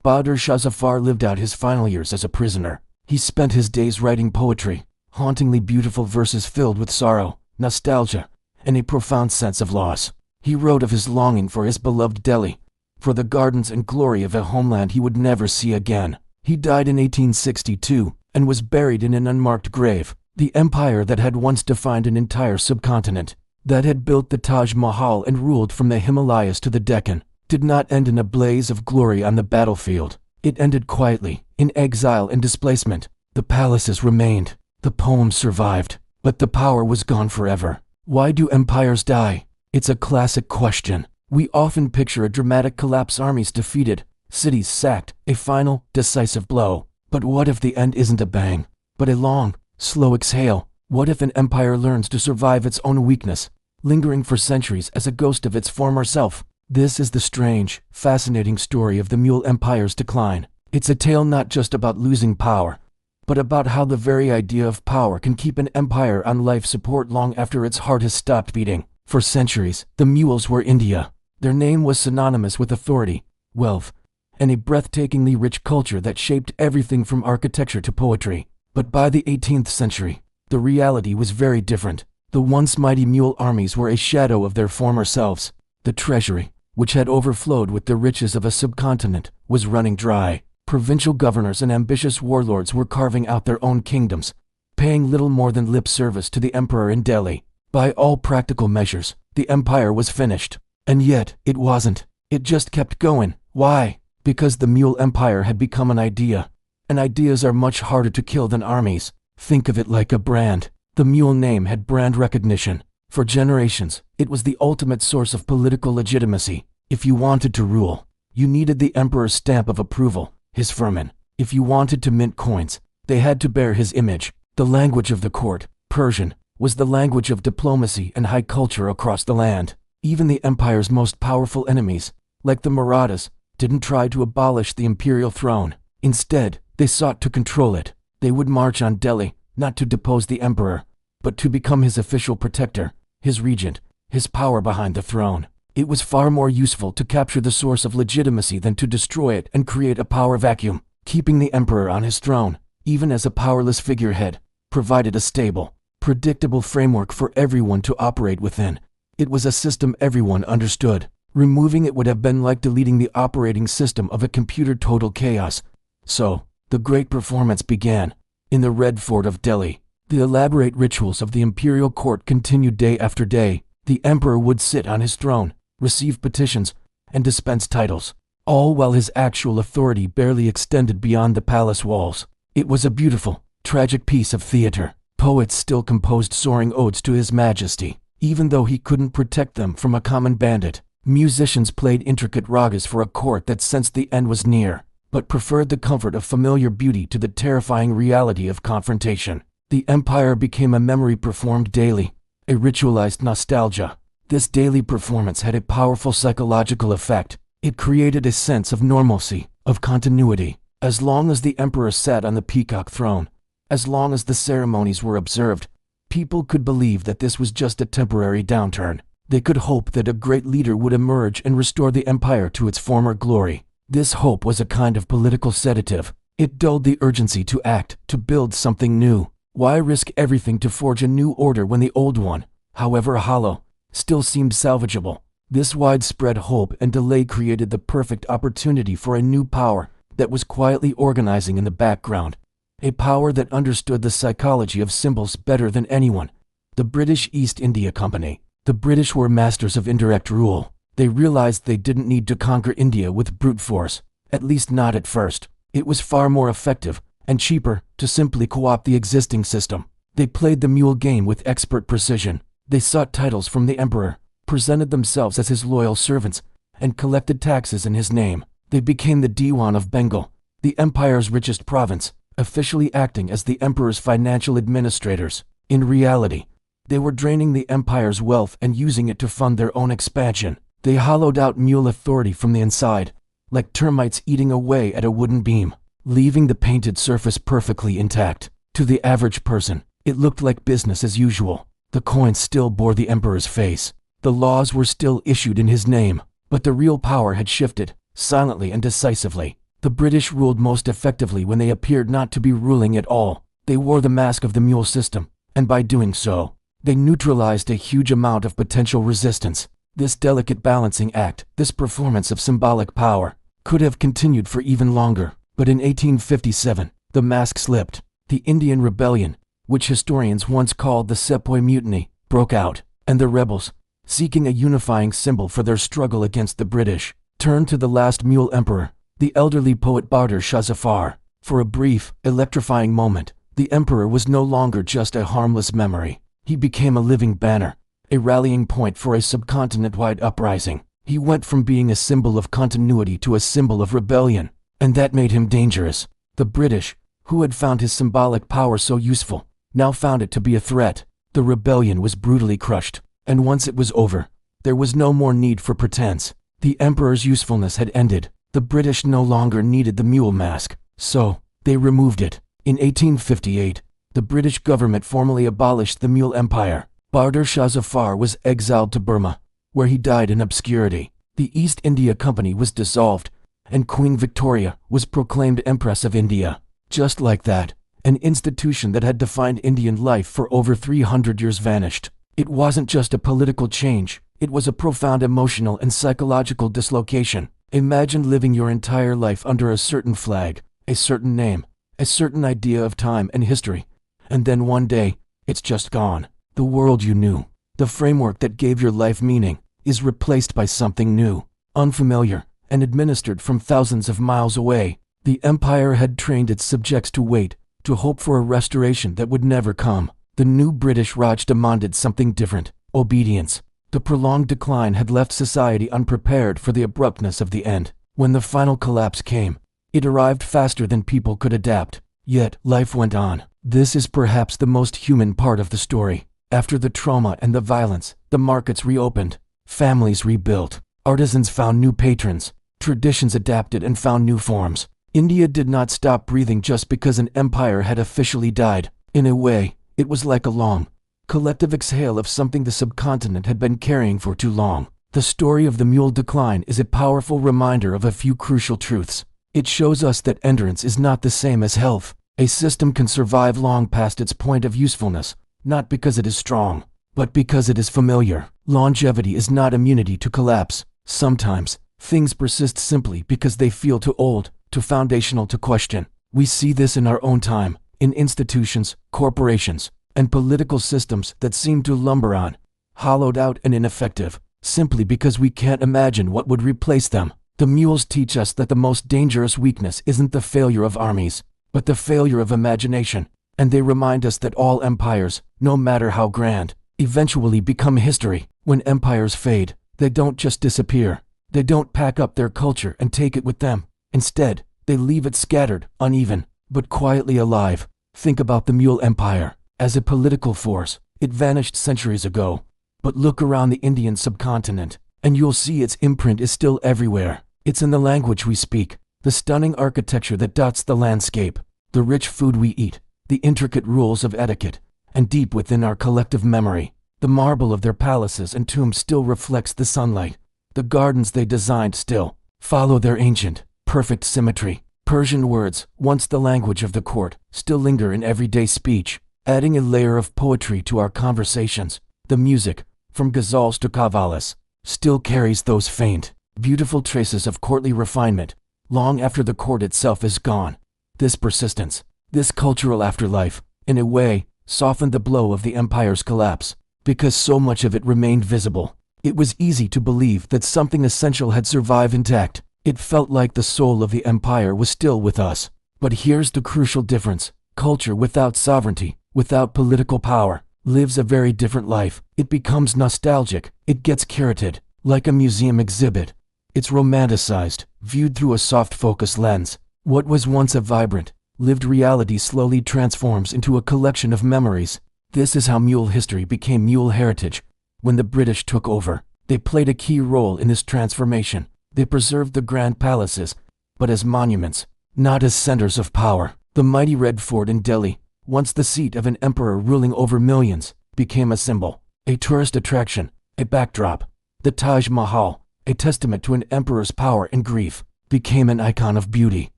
Babur Shah Jahan lived out his final years as a prisoner. He spent his days writing poetry, hauntingly beautiful verses filled with sorrow, nostalgia, and a profound sense of loss. He wrote of his longing for his beloved Delhi, for the gardens and glory of a homeland he would never see again. He died in 1862 and was buried in an unmarked grave. The empire that had once defined an entire subcontinent, that had built the Taj Mahal and ruled from the Himalayas to the Deccan, did not end in a blaze of glory on the battlefield. It ended quietly, in exile and displacement. The palaces remained, the poems survived, but the power was gone forever. Why do empires die? It's a classic question. We often picture a dramatic collapse, armies defeated, cities sacked, a final, decisive blow. But what if the end isn't a bang, but a long, slow exhale? What if an empire learns to survive its own weakness, lingering for centuries as a ghost of its former self? This is the strange, fascinating story of the Mughal Empire's decline. It's a tale not just about losing power, but about how the very idea of power can keep an empire on life support long after its heart has stopped beating. For centuries, the Mughals were India. Their name was synonymous with authority, wealth, and a breathtakingly rich culture that shaped everything from architecture to poetry. But by the 18th century, the reality was very different. The once mighty Mughal armies were a shadow of their former selves. The treasury, which had overflowed with the riches of a subcontinent, was running dry. Provincial governors and ambitious warlords were carving out their own kingdoms, paying little more than lip service to the emperor in Delhi. By all practical measures, the empire was finished. And yet, it wasn't. It just kept going. Why? Because the Mughal Empire had become an idea. And ideas are much harder to kill than armies. Think of it like a brand. The Mughal name had brand recognition. For generations, it was the ultimate source of political legitimacy. If you wanted to rule, you needed the emperor's stamp of approval, his firman. If you wanted to mint coins, they had to bear his image. The language of the court, Persian, was the language of diplomacy and high culture across the land. Even the empire's most powerful enemies, like the Marathas, didn't try to abolish the imperial throne. Instead, they sought to control it. They would march on Delhi, not to depose the emperor, but to become his official protector, his regent, his power behind the throne. It was far more useful to capture the source of legitimacy than to destroy it and create a power vacuum. Keeping the emperor on his throne, even as a powerless figurehead, provided a stable, predictable framework for everyone to operate within. It was a system everyone understood. Removing it would have been like deleting the operating system of a computer. Total chaos. So, the great performance began. In the Red Fort of Delhi, the elaborate rituals of the imperial court continued day after day. The emperor would sit on his throne, receive petitions, and dispense titles, all while his actual authority barely extended beyond the palace walls. It was a beautiful, tragic piece of theater. Poets still composed soaring odes to his majesty, even though he couldn't protect them from a common bandit. Musicians played intricate ragas for a court that sensed the end was near, but preferred the comfort of familiar beauty to the terrifying reality of confrontation. The empire became a memory performed daily, a ritualized nostalgia. This daily performance had a powerful psychological effect. It created a sense of normalcy, of continuity. As long as the emperor sat on the peacock throne, as long as the ceremonies were observed, people could believe that this was just a temporary downturn. They could hope that a great leader would emerge and restore the empire to its former glory. This hope was a kind of political sedative. It dulled the urgency to act, to build something new. Why risk everything to forge a new order when the old one, however hollow, still seemed salvageable? This widespread hope and delay created the perfect opportunity for a new power that was quietly organizing in the background. A power that understood the psychology of symbols better than anyone. The British East India Company. The British were masters of indirect rule. They realized they didn't need to conquer India with brute force, at least not at first. It was far more effective and cheaper to simply co-opt the existing system. They played the mule game with expert precision. They sought titles from the emperor, presented themselves as his loyal servants, and collected taxes in his name. They became the Diwan of Bengal, the empire's richest province, officially acting as the emperor's financial administrators. In reality, they were draining the empire's wealth and using it to fund their own expansion. They hollowed out mule authority from the inside, like termites eating away at a wooden beam, leaving the painted surface perfectly intact. To the average person, it looked like business as usual. The coins still bore the emperor's face. The laws were still issued in his name, but the real power had shifted, silently and decisively. The British ruled most effectively when they appeared not to be ruling at all. They wore the mask of the mule system, and by doing so, they neutralized a huge amount of potential resistance. This delicate balancing act, this performance of symbolic power, could have continued for even longer. But in 1857, the mask slipped. The Indian Rebellion, which historians once called the Sepoy Mutiny, broke out, and the rebels, seeking a unifying symbol for their struggle against the British, turned to the last mule emperor, the elderly poet Babur Shah Jahan. For a brief, electrifying moment, the emperor was no longer just a harmless memory. He became a living banner, a rallying point for a subcontinent-wide uprising. He went from being a symbol of continuity to a symbol of rebellion, and that made him dangerous. The British, who had found his symbolic power so useful, now found it to be a threat. The rebellion was brutally crushed, and once it was over, there was no more need for pretense. The emperor's usefulness had ended. The British no longer needed the mule mask, so they removed it. In 1858, the British government formally abolished the Mughal Empire. Babur Shah Jahan was exiled to Burma, where he died in obscurity. The East India Company was dissolved, and Queen Victoria was proclaimed Empress of India. Just like that, an institution that had defined Indian life for over 300 years vanished. It wasn't just a political change, It was a profound emotional and psychological dislocation. Imagine living your entire life under a certain flag, a certain name, a certain idea of time and history, and then one day, it's just gone. The world you knew, the framework that gave your life meaning, is replaced by something new, unfamiliar, and administered from thousands of miles away. The empire had trained its subjects to wait, to hope for a restoration that would never come. The new British Raj demanded something different: obedience. The prolonged decline had left society unprepared for the abruptness of the end. When the final collapse came, it arrived faster than people could adapt. Yet, life went on. This is perhaps the most human part of the story. After the trauma and the violence, the markets reopened, families rebuilt, artisans found new patrons, traditions adapted and found new forms. India did not stop breathing just because an empire had officially died. In a way, it was like a long, collective exhale of something the subcontinent had been carrying for too long. The story of the Mughal decline is a powerful reminder of a few crucial truths. It shows us that endurance is not the same as health. A system can survive long past its point of usefulness, not because it is strong, but because it is familiar. Longevity is not immunity to collapse. Sometimes, things persist simply because they feel too old, too foundational to question. We see this in our own time, in institutions, corporations, and political systems that seem to lumber on, hollowed out and ineffective, simply because we can't imagine what would replace them. The mules teach us that the most dangerous weakness isn't the failure of armies, but the failure of imagination, and they remind us that all empires, no matter how grand, eventually become history. When empires fade, they don't just disappear. They don't pack up their culture and take it with them. Instead, they leave it scattered, uneven, but quietly alive. Think about the Mughal Empire. As a political force, it vanished centuries ago. But look around the Indian subcontinent, and you'll see its imprint is still everywhere. It's in the language we speak, the stunning architecture that dots the landscape, the rich food we eat, the intricate rules of etiquette, and deep within our collective memory, the marble of their palaces and tombs still reflects the sunlight. The gardens they designed still follow their ancient, perfect symmetry. Persian words, once the language of the court, still linger in everyday speech, adding a layer of poetry to our conversations. The music, from ghazals to qawwalis, still carries those faint, beautiful traces of courtly refinement, long after the court itself is gone. This persistence, this cultural afterlife, in a way, softened the blow of the empire's collapse. Because so much of it remained visible, it was easy to believe that something essential had survived intact. It felt like the soul of the empire was still with us. But here's the crucial difference. Culture without sovereignty, without political power, lives a very different life. It becomes nostalgic, it gets curated, like a museum exhibit. It's romanticized, viewed through a soft focus lens. What was once a vibrant, lived reality slowly transforms into a collection of memories. This is how Mughal history became Mughal heritage. When the British took over, they played a key role in this transformation. They preserved the grand palaces, but as monuments, not as centers of power. The mighty Red Fort in Delhi, once the seat of an emperor ruling over millions, became a symbol, a tourist attraction, a backdrop. The Taj Mahal, a testament to an emperor's power and grief, became an icon of beauty,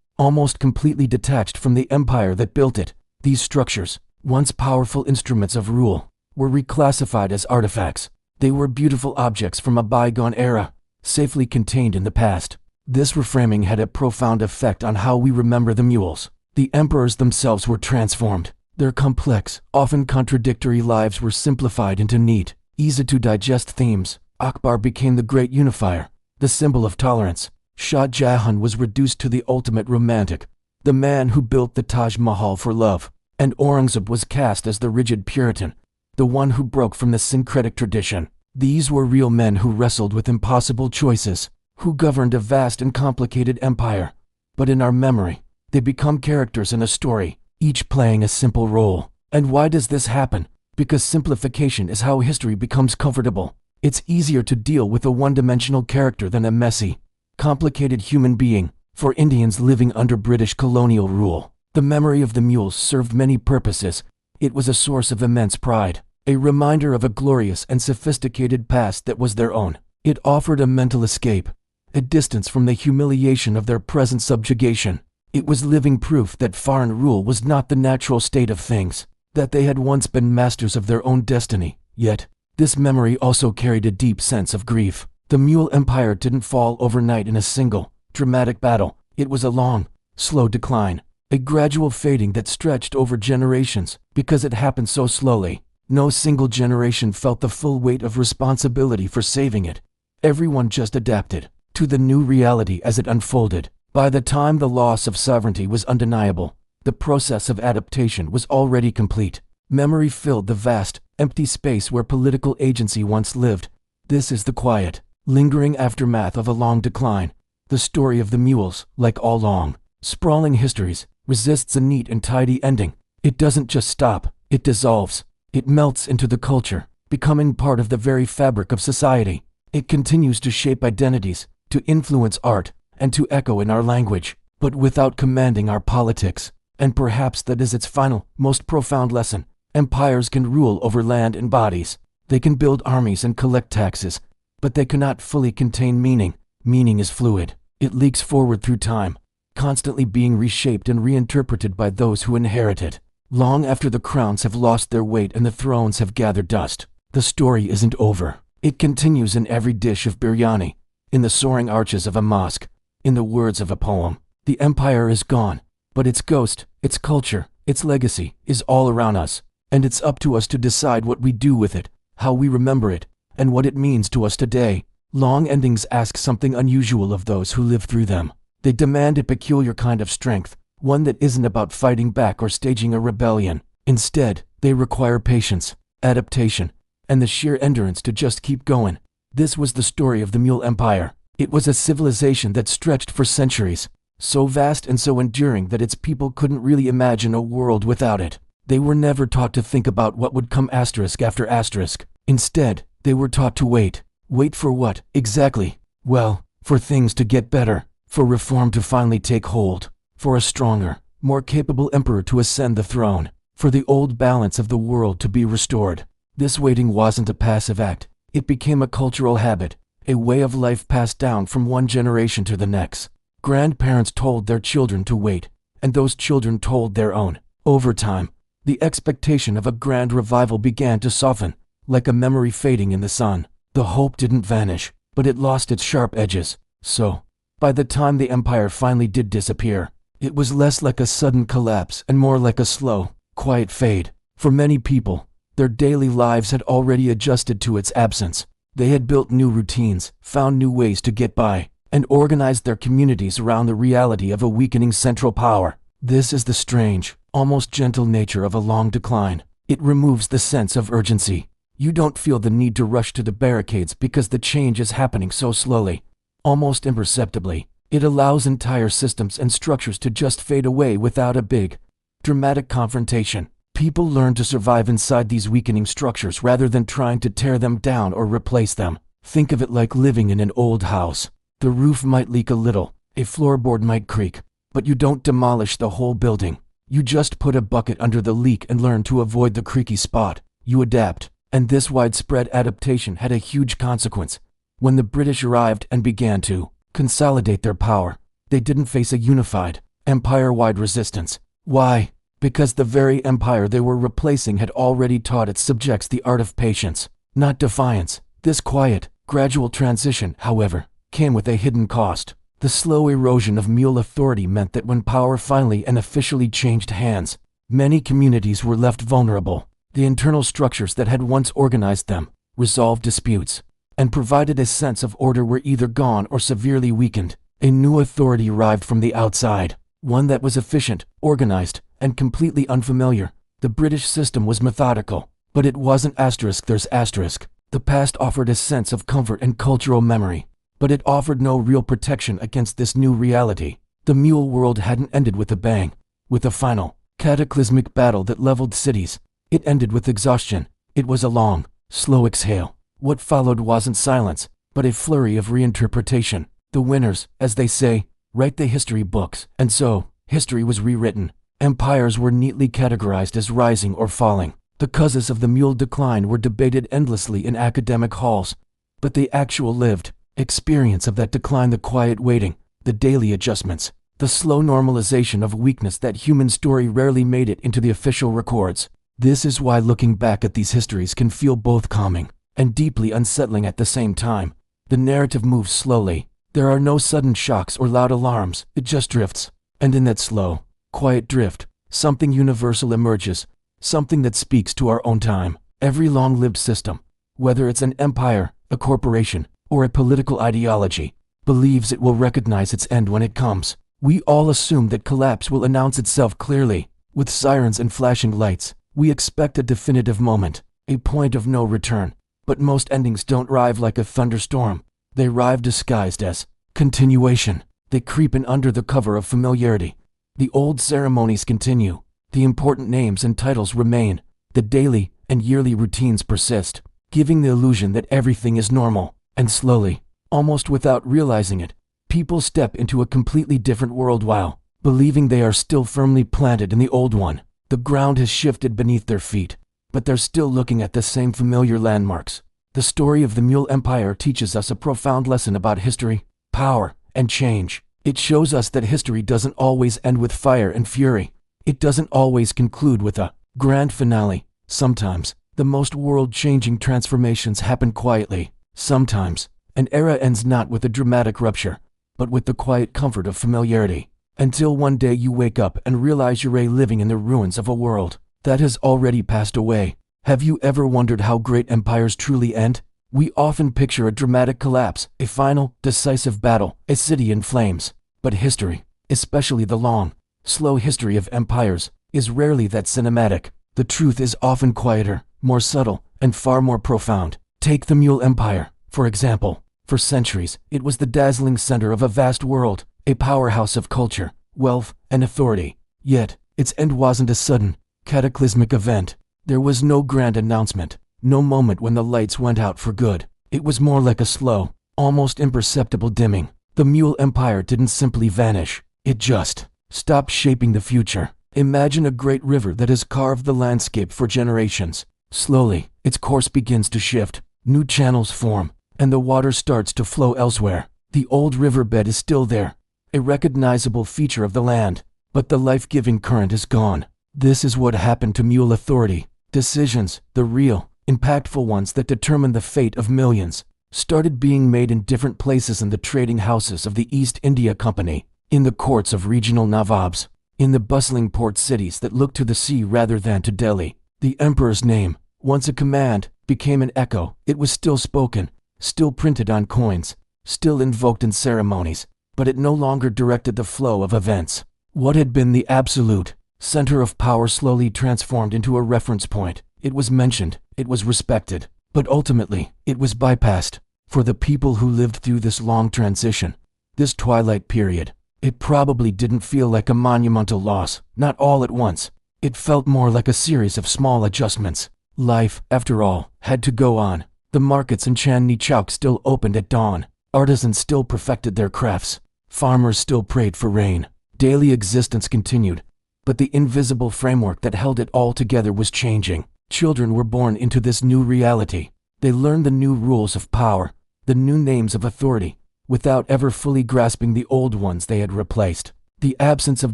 almost completely detached from the empire that built it. These structures, once powerful instruments of rule, were reclassified as artifacts. They were beautiful objects from a bygone era, safely contained in the past. This reframing had a profound effect on how we remember the Mughals. The emperors themselves were transformed. Their complex, often contradictory lives were simplified into neat, easy-to-digest themes. Akbar became the great unifier, the symbol of tolerance. Shah Jahan was reduced to the ultimate romantic, the man who built the Taj Mahal for love. And Aurangzeb was cast as the rigid Puritan, the one who broke from the syncretic tradition. These were real men who wrestled with impossible choices, who governed a vast and complicated empire. But in our memory, they become characters in a story, each playing a simple role. And why does this happen? Because simplification is how history becomes comfortable. It's easier to deal with a one-dimensional character than a messy, complicated human being. For Indians living under British colonial rule, the memory of the Mughals served many purposes. It was a source of immense pride, a reminder of a glorious and sophisticated past that was their own. It offered a mental escape, a distance from the humiliation of their present subjugation. It was living proof that foreign rule was not the natural state of things, that they had once been masters of their own destiny. Yet, This memory also carried a deep sense of grief. The Mughal Empire didn't fall overnight in a single, dramatic battle. It was a long, slow decline, a gradual fading that stretched over generations. Because it happened so slowly, no single generation felt the full weight of responsibility for saving it. Everyone just adapted to the new reality as it unfolded. By the time the loss of sovereignty was undeniable, the process of adaptation was already complete. Memory filled the vast, empty space where political agency once lived. This is the quiet, lingering aftermath of a long decline. The story of the mules, like all long, sprawling histories, resists a neat and tidy ending. It doesn't just stop, it dissolves. It melts into the culture, becoming part of the very fabric of society. It continues to shape identities, to influence art, and to echo in our language, but without commanding our politics. And perhaps that is its final, most profound lesson. Empires can rule over land and bodies. They can build armies and collect taxes, but they cannot fully contain meaning. Meaning is fluid. It leaks forward through time, constantly being reshaped and reinterpreted by those who inherit it. Long after the crowns have lost their weight and the thrones have gathered dust, the story isn't over. It continues in every dish of biryani, in the soaring arches of a mosque, in the words of a poem. The empire is gone, but its ghost, its culture, its legacy is all around us, and it's up to us to decide what we do with it, how we remember it, and what it means to us today. Long endings ask something unusual of those who live through them. They demand a peculiar kind of strength, one that isn't about fighting back or staging a rebellion. Instead, they require patience, adaptation, and the sheer endurance to just keep going. This was the story of the Mughal Empire. It was a civilization that stretched for centuries, so vast and so enduring that its people couldn't really imagine a world without it. They were never taught to think about what would come asterisk after asterisk. Instead, they were taught to wait. Wait for what, exactly? Well, for things to get better, for reform to finally take hold, for a stronger, more capable emperor to ascend the throne, for the old balance of the world to be restored. This waiting wasn't a passive act. It became a cultural habit, a way of life passed down from one generation to the next. Grandparents told their children to wait, and those children told their own. Over time, the expectation of a grand revival began to soften, like a memory fading in the sun. The hope didn't vanish, but it lost its sharp edges. So, by the time the empire finally did disappear, it was less like a sudden collapse and more like a slow, quiet fade. For many people, their daily lives had already adjusted to its absence. They had built new routines, found new ways to get by, and organized their communities around the reality of a weakening central power. This is the strange, almost gentle nature of a long decline. It removes the sense of urgency. You don't feel the need to rush to the barricades because the change is happening so slowly, almost imperceptibly. It allows entire systems and structures to just fade away without a big, dramatic confrontation. People learn to survive inside these weakening structures rather than trying to tear them down or replace them. Think of it like living in an old house. The roof might leak a little, a floorboard might creak, but you don't demolish the whole building. You just put a bucket under the leak and learn to avoid the creaky spot. You adapt. And this widespread adaptation had a huge consequence. When the British arrived and began to consolidate their power, they didn't face a unified, empire-wide resistance. Why? Because the very empire they were replacing had already taught its subjects the art of patience, not defiance. This quiet, gradual transition, however, came with a hidden cost. The slow erosion of Mughal authority meant that when power finally and officially changed hands, many communities were left vulnerable. The internal structures that had once organized them, resolved disputes, and provided a sense of order were either gone or severely weakened. A new authority arrived from the outside, one that was efficient, organized, and completely unfamiliar. The British system was methodical, but it wasn't there's asterisk. The past offered a sense of comfort and cultural memory, but it offered no real protection against this new reality. The Mughal world hadn't ended with a bang, with a final, cataclysmic battle that leveled cities. It ended with exhaustion. It was a long, slow exhale. What followed wasn't silence, but a flurry of reinterpretation. The winners, as they say, write the history books. And so, history was rewritten. Empires were neatly categorized as rising or falling. The causes of the Mughal decline were debated endlessly in academic halls. But the actual lived experience of that decline, the quiet waiting, the daily adjustments, the slow normalization of weakness, that human story rarely made it into the official records. This is why looking back at these histories can feel both calming and deeply unsettling at the same time. The narrative moves slowly. There are no sudden shocks or loud alarms, it just drifts. And in that slow, quiet drift, something universal emerges, something that speaks to our own time. Every long-lived system, whether it's an empire, a corporation, or a political ideology, believes it will recognize its end when it comes. We all assume that collapse will announce itself clearly, with sirens and flashing lights. We expect a definitive moment, a point of no return. But most endings don't arrive like a thunderstorm. They arrive disguised as continuation. They creep in under the cover of familiarity. The old ceremonies continue. The important names and titles remain. The daily and yearly routines persist, giving the illusion that everything is normal. And slowly, almost without realizing it, people step into a completely different world while believing they are still firmly planted in the old one. The ground has shifted beneath their feet, but they're still looking at the same familiar landmarks. The story of the Mughal Empire teaches us a profound lesson about history, power, and change. It shows us that history doesn't always end with fire and fury. It doesn't always conclude with a grand finale. Sometimes, the most world-changing transformations happen quietly. Sometimes, an era ends not with a dramatic rupture, but with the quiet comfort of familiarity. Until one day you wake up and realize you're living in the ruins of a world that has already passed away. Have you ever wondered how great empires truly end? We often picture a dramatic collapse, a final, decisive battle, a city in flames. But history, especially the long, slow history of empires, is rarely that cinematic. The truth is often quieter, more subtle, and far more profound. Take the Mughal Empire, for example. For centuries, it was the dazzling center of a vast world, a powerhouse of culture, wealth, and authority. Yet, its end wasn't a sudden, cataclysmic event. There was no grand announcement, no moment when the lights went out for good. It was more like a slow, almost imperceptible dimming. The Mughal Empire didn't simply vanish, it just stopped shaping the future. Imagine a great river that has carved the landscape for generations. Slowly, its course begins to shift, new channels form, and the water starts to flow elsewhere. The old riverbed is still there, a recognizable feature of the land, but the life-giving current is gone. This is what happened to Mughal authority. Decisions, the real, impactful ones that determine the fate of millions, started being made in different places in the trading houses of the East India Company, in the courts of regional nawabs, in the bustling port cities that looked to the sea rather than to Delhi. The emperor's name, once a command, became an echo. It was still spoken, still printed on coins, still invoked in ceremonies, but it no longer directed the flow of events. What had been the absolute center of power slowly transformed into a reference point. It was mentioned, it was respected, but ultimately, it was bypassed. For the people who lived through this long transition, this twilight period, it probably didn't feel like a monumental loss, not all at once. It felt more like a series of small adjustments. Life, after all, had to go on. The markets in Chandni Chowk still opened at dawn. Artisans still perfected their crafts. Farmers still prayed for rain. Daily existence continued. But the invisible framework that held it all together was changing. Children were born into this new reality. They learned the new rules of power, the new names of authority, without ever fully grasping the old ones they had replaced. The absence of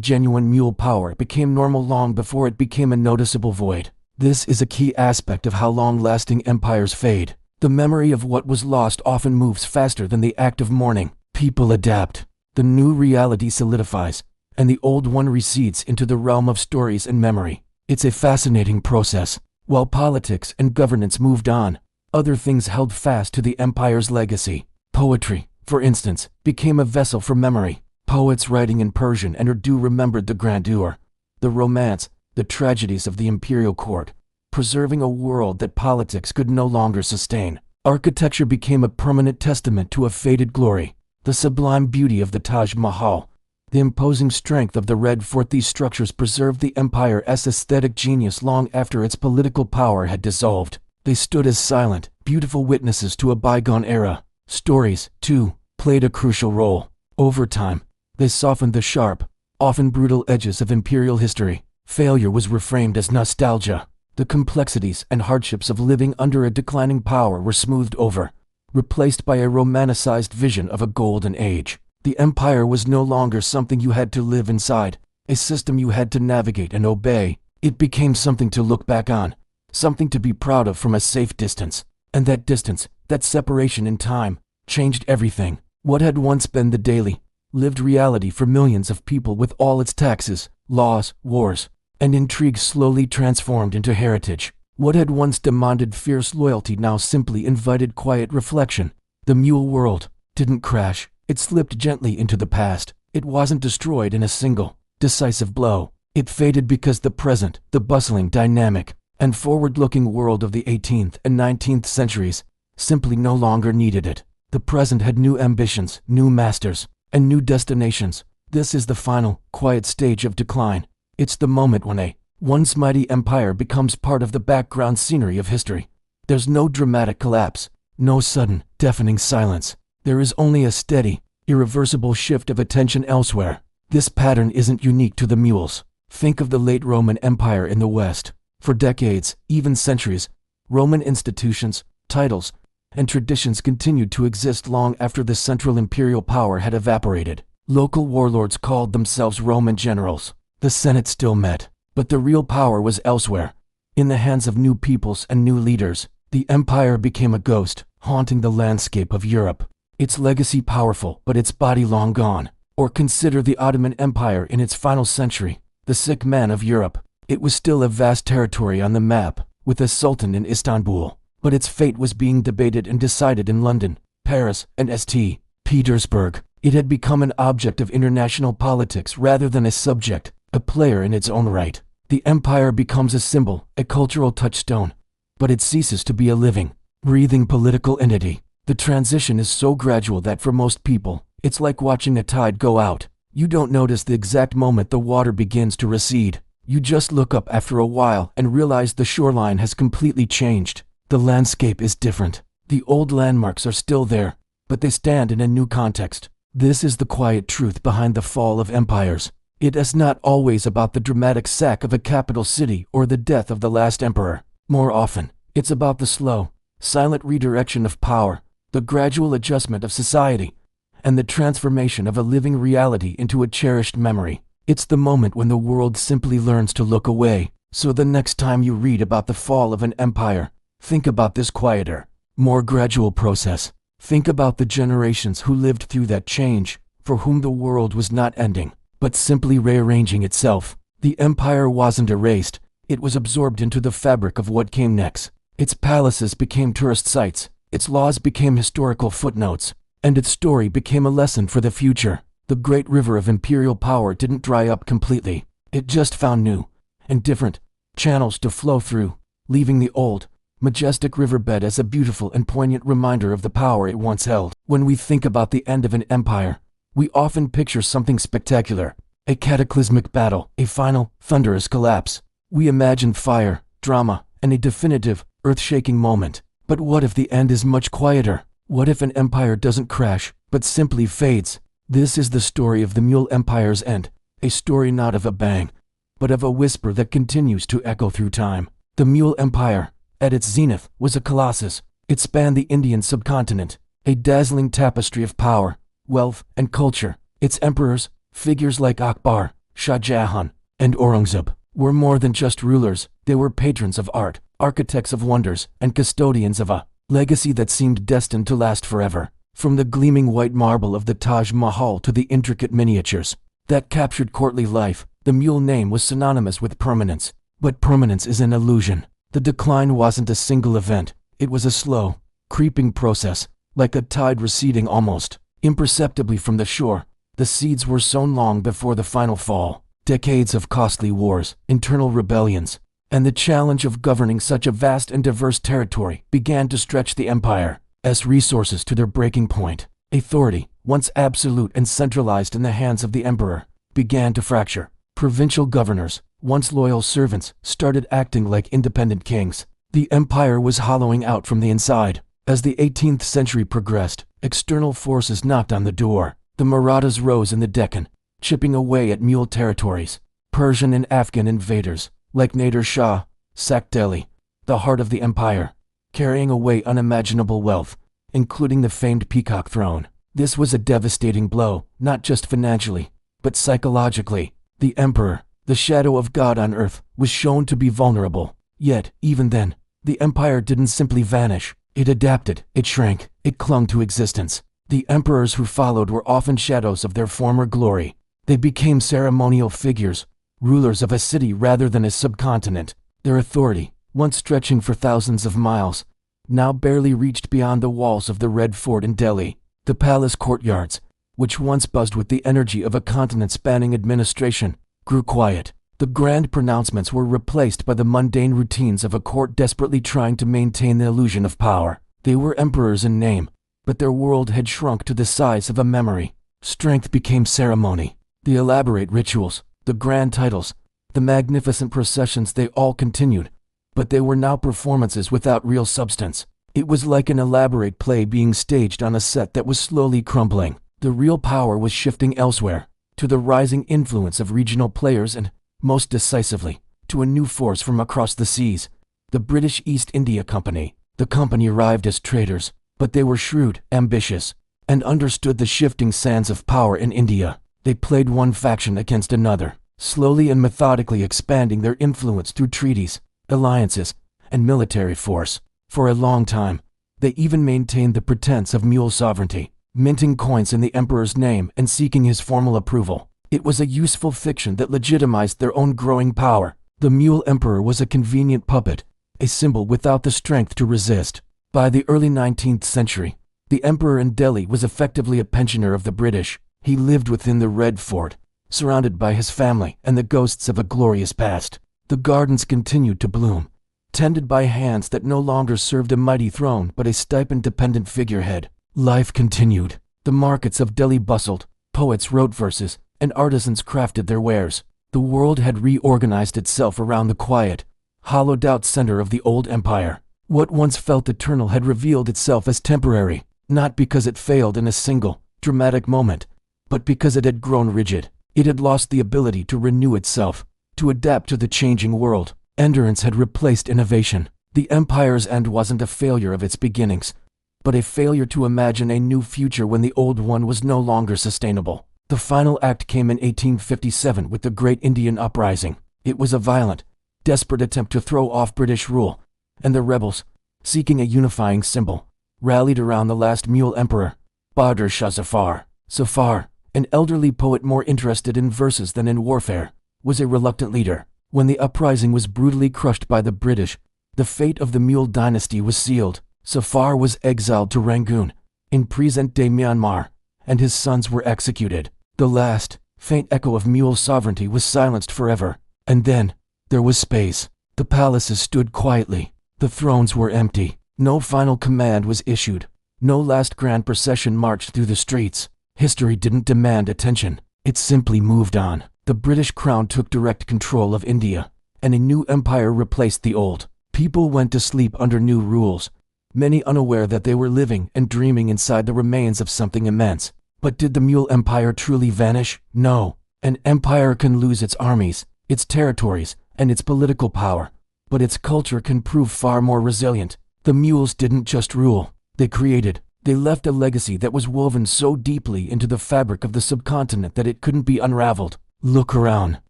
genuine Mughal power became normal long before it became a noticeable void. This is a key aspect of how long-lasting empires fade. The memory of what was lost often moves faster than the act of mourning. People adapt. The new reality solidifies, and the old one recedes into the realm of stories and memory. It's a fascinating process. While politics and governance moved on, other things held fast to the empire's legacy. Poetry, for instance, became a vessel for memory. Poets writing in Persian and Urdu remembered the grandeur, the romance, the tragedies of the imperial court, preserving a world that politics could no longer sustain. Architecture became a permanent testament to a faded glory. The sublime beauty of the Taj Mahal, the imposing strength of the Red Fort, these structures preserved the empire's aesthetic genius long after its political power had dissolved. They stood as silent, beautiful witnesses to a bygone era. Stories, too, played a crucial role. Over time, they softened the sharp, often brutal edges of imperial history. Failure was reframed as nostalgia. The complexities and hardships of living under a declining power were smoothed over, replaced by a romanticized vision of a golden age. The empire was no longer something you had to live inside, a system you had to navigate and obey. It became something to look back on, something to be proud of from a safe distance. And that distance, that separation in time, changed everything. What had once been the daily, lived reality for millions of people with all its taxes, laws, wars, and intrigues slowly transformed into heritage. What had once demanded fierce loyalty now simply invited quiet reflection. The mule world didn't crash, it slipped gently into the past. It wasn't destroyed in a single, decisive blow. It faded because the present, the bustling, dynamic, and forward-looking world of the 18th and 19th centuries simply no longer needed it. The present had new ambitions, new masters, and new destinations. This is the final, quiet stage of decline. It's the moment when a once mighty empire becomes part of the background scenery of history. There's no dramatic collapse, no sudden, deafening silence. There is only a steady, irreversible shift of attention elsewhere. This pattern isn't unique to the mules. Think of the late Roman Empire in the West. For decades, even centuries, Roman institutions, titles, and traditions continued to exist long after the central imperial power had evaporated. Local warlords called themselves Roman generals. The Senate still met, but the real power was elsewhere, in the hands of new peoples and new leaders. The empire became a ghost, haunting the landscape of Europe. Its legacy powerful, but its body long gone. Or consider the Ottoman Empire in its final century, the sick man of Europe. It was still a vast territory on the map, with a sultan in Istanbul, but its fate was being debated and decided in London, Paris, and St. Petersburg. It had become an object of international politics rather than a subject, a player in its own right. The empire becomes a symbol, a cultural touchstone, but it ceases to be a living, breathing political entity. The transition is so gradual that for most people, it's like watching a tide go out. You don't notice the exact moment the water begins to recede. You just look up after a while and realize the shoreline has completely changed. The landscape is different. The old landmarks are still there, but they stand in a new context. This is the quiet truth behind the fall of empires. It is not always about the dramatic sack of a capital city or the death of the last emperor. More often, it's about the slow, silent redirection of power, the gradual adjustment of society, and the transformation of a living reality into a cherished memory. It's the moment when the world simply learns to look away. So the next time you read about the fall of an empire, think about this quieter, more gradual process. Think about the generations who lived through that change, for whom the world was not ending, but simply rearranging itself. The empire wasn't erased, it was absorbed into the fabric of what came next. Its palaces became tourist sites, its laws became historical footnotes, and its story became a lesson for the future. The great river of imperial power didn't dry up completely. It just found new and different channels to flow through, leaving the old, majestic riverbed as a beautiful and poignant reminder of the power it once held. When we think about the end of an empire, we often picture something spectacular, a cataclysmic battle, a final, thunderous collapse. We imagine fire, drama, and a definitive, earth-shaking moment. But what if the end is much quieter? What if an empire doesn't crash, but simply fades? This is the story of the Mughal Empire's end, a story not of a bang, but of a whisper that continues to echo through time. The Mughal Empire, at its zenith, was a colossus. It spanned the Indian subcontinent, a dazzling tapestry of power, wealth, and culture. Its emperors, figures like Akbar, Shah Jahan, and Aurangzeb, were more than just rulers. They were patrons of art, architects of wonders, and custodians of a legacy that seemed destined to last forever. From the gleaming white marble of the Taj Mahal to the intricate miniatures that captured courtly life, the Mughal name was synonymous with permanence. But permanence is an illusion. The decline wasn't a single event. It was a slow, creeping process, like a tide receding almost imperceptibly from the shore. The seeds were sown long before the final fall. Decades of costly wars, internal rebellions, and the challenge of governing such a vast and diverse territory began to stretch the empire's resources to their breaking point. Authority, once absolute and centralized in the hands of the emperor, began to fracture. Provincial governors, once loyal servants, started acting like independent kings. The empire was hollowing out from the inside. As the 18th century progressed, external forces knocked on the door. The Marathas rose in the Deccan, chipping away at Mughal territories. Persian and Afghan invaders, like Nader Shah, sacked Delhi, the heart of the empire, carrying away unimaginable wealth, including the famed Peacock Throne. This was a devastating blow, not just financially, but psychologically. The emperor, the shadow of God on earth, was shown to be vulnerable. Yet, even then, the empire didn't simply vanish. It adapted, it shrank, it clung to existence. The emperors who followed were often shadows of their former glory. They became ceremonial figures, rulers of a city rather than a subcontinent. Their authority, once stretching for thousands of miles, now barely reached beyond the walls of the Red Fort in Delhi. The palace courtyards, which once buzzed with the energy of a continent-spanning administration, grew quiet. The grand pronouncements were replaced by the mundane routines of a court desperately trying to maintain the illusion of power. They were emperors in name, but their world had shrunk to the size of a memory. Strength became ceremony. The elaborate rituals, the grand titles, the magnificent processions, they all continued, but they were now performances without real substance. It was like an elaborate play being staged on a set that was slowly crumbling. The real power was shifting elsewhere, to the rising influence of regional players and, most decisively, to a new force from across the seas, the British East India Company. The company arrived as traders, but they were shrewd, ambitious, and understood the shifting sands of power in India. They played one faction against another, slowly and methodically expanding their influence through treaties, alliances, and military force. For a long time, they even maintained the pretense of Mughal sovereignty, minting coins in the emperor's name and seeking his formal approval. It was a useful fiction that legitimized their own growing power. The Mughal emperor was a convenient puppet, a symbol without the strength to resist. By the early 19th century, the emperor in Delhi was effectively a pensioner of the British. He lived within the Red Fort, surrounded by his family and the ghosts of a glorious past. The gardens continued to bloom, tended by hands that no longer served a mighty throne but a stipend-dependent figurehead. Life continued. The markets of Delhi bustled, poets wrote verses, and artisans crafted their wares. The world had reorganized itself around the quiet, hollowed-out center of the old empire. What once felt eternal had revealed itself as temporary, not because it failed in a single, dramatic moment, but because it had grown rigid. It had lost the ability to renew itself, to adapt to the changing world. Endurance had replaced innovation. The empire's end wasn't a failure of its beginnings, but a failure to imagine a new future when the old one was no longer sustainable. The final act came in 1857 with the Great Indian Uprising. It was a violent, desperate attempt to throw off British rule, and the rebels, seeking a unifying symbol, rallied around the last Mughal emperor, Bahadur Shah Zafar. Zafar, an elderly poet more interested in verses than in warfare, was a reluctant leader. When the uprising was brutally crushed by the British, the fate of the Mughal dynasty was sealed. Zafar was exiled to Rangoon, in present-day Myanmar, and his sons were executed. The last, faint echo of Mughal sovereignty was silenced forever. And then, there was space. The palaces stood quietly. The thrones were empty. No final command was issued. No last grand procession marched through the streets. History didn't demand attention. It simply moved on. The British crown took direct control of India, and a new empire replaced the old. People went to sleep under new rules, many unaware that they were living and dreaming inside the remains of something immense. But did the Mughal Empire truly vanish? No. An empire can lose its armies, its territories, and its political power, but its culture can prove far more resilient. The Mughals didn't just rule. They created. They left a legacy that was woven so deeply into the fabric of the subcontinent that it couldn't be unraveled. Look around.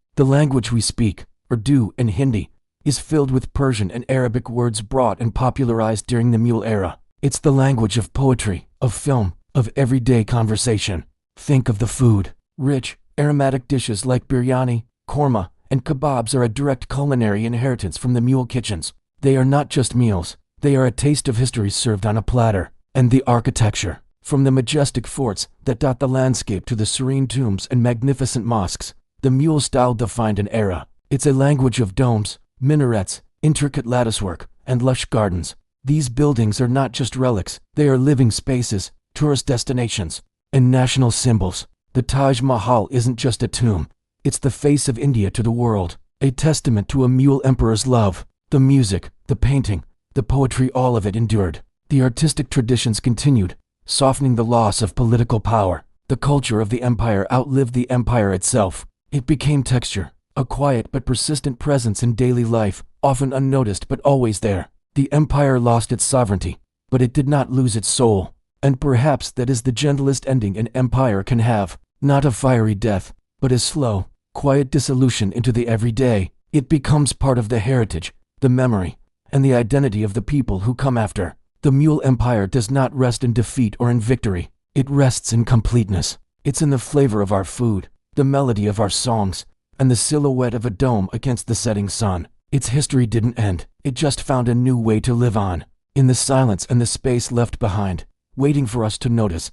The language we speak, Urdu and Hindi, is filled with Persian and Arabic words brought and popularized during the Mughal era. It's the language of poetry, of film, of everyday conversation. Think of the food. Rich, aromatic dishes like biryani, korma, and kebabs are a direct culinary inheritance from the Mughal kitchens. They are not just meals. They are a taste of history served on a platter. And the architecture. From the majestic forts that dot the landscape to the serene tombs and magnificent mosques, the Mughal style defined an era. It's a language of domes, minarets, intricate latticework, and lush gardens. These buildings are not just relics. They are living spaces, tourist destinations, and national symbols. The Taj Mahal isn't just a tomb. It's the face of India to the world, a testament to a Mughal emperor's love. The music, the painting, the poetry, all of it endured. The artistic traditions continued, softening the loss of political power. The culture of the empire outlived the empire itself. It became texture, a quiet but persistent presence in daily life, often unnoticed but always there. The empire lost its sovereignty, but it did not lose its soul. And perhaps that is the gentlest ending an empire can have. Not a fiery death, but a slow, quiet dissolution into the everyday. It becomes part of the heritage, the memory, and the identity of the people who come after. The Mughal Empire does not rest in defeat or in victory. It rests in completeness. It's in the flavor of our food, the melody of our songs, and the silhouette of a dome against the setting sun. Its history didn't end. It just found a new way to live on. In the silence and the space left behind, waiting for us to notice,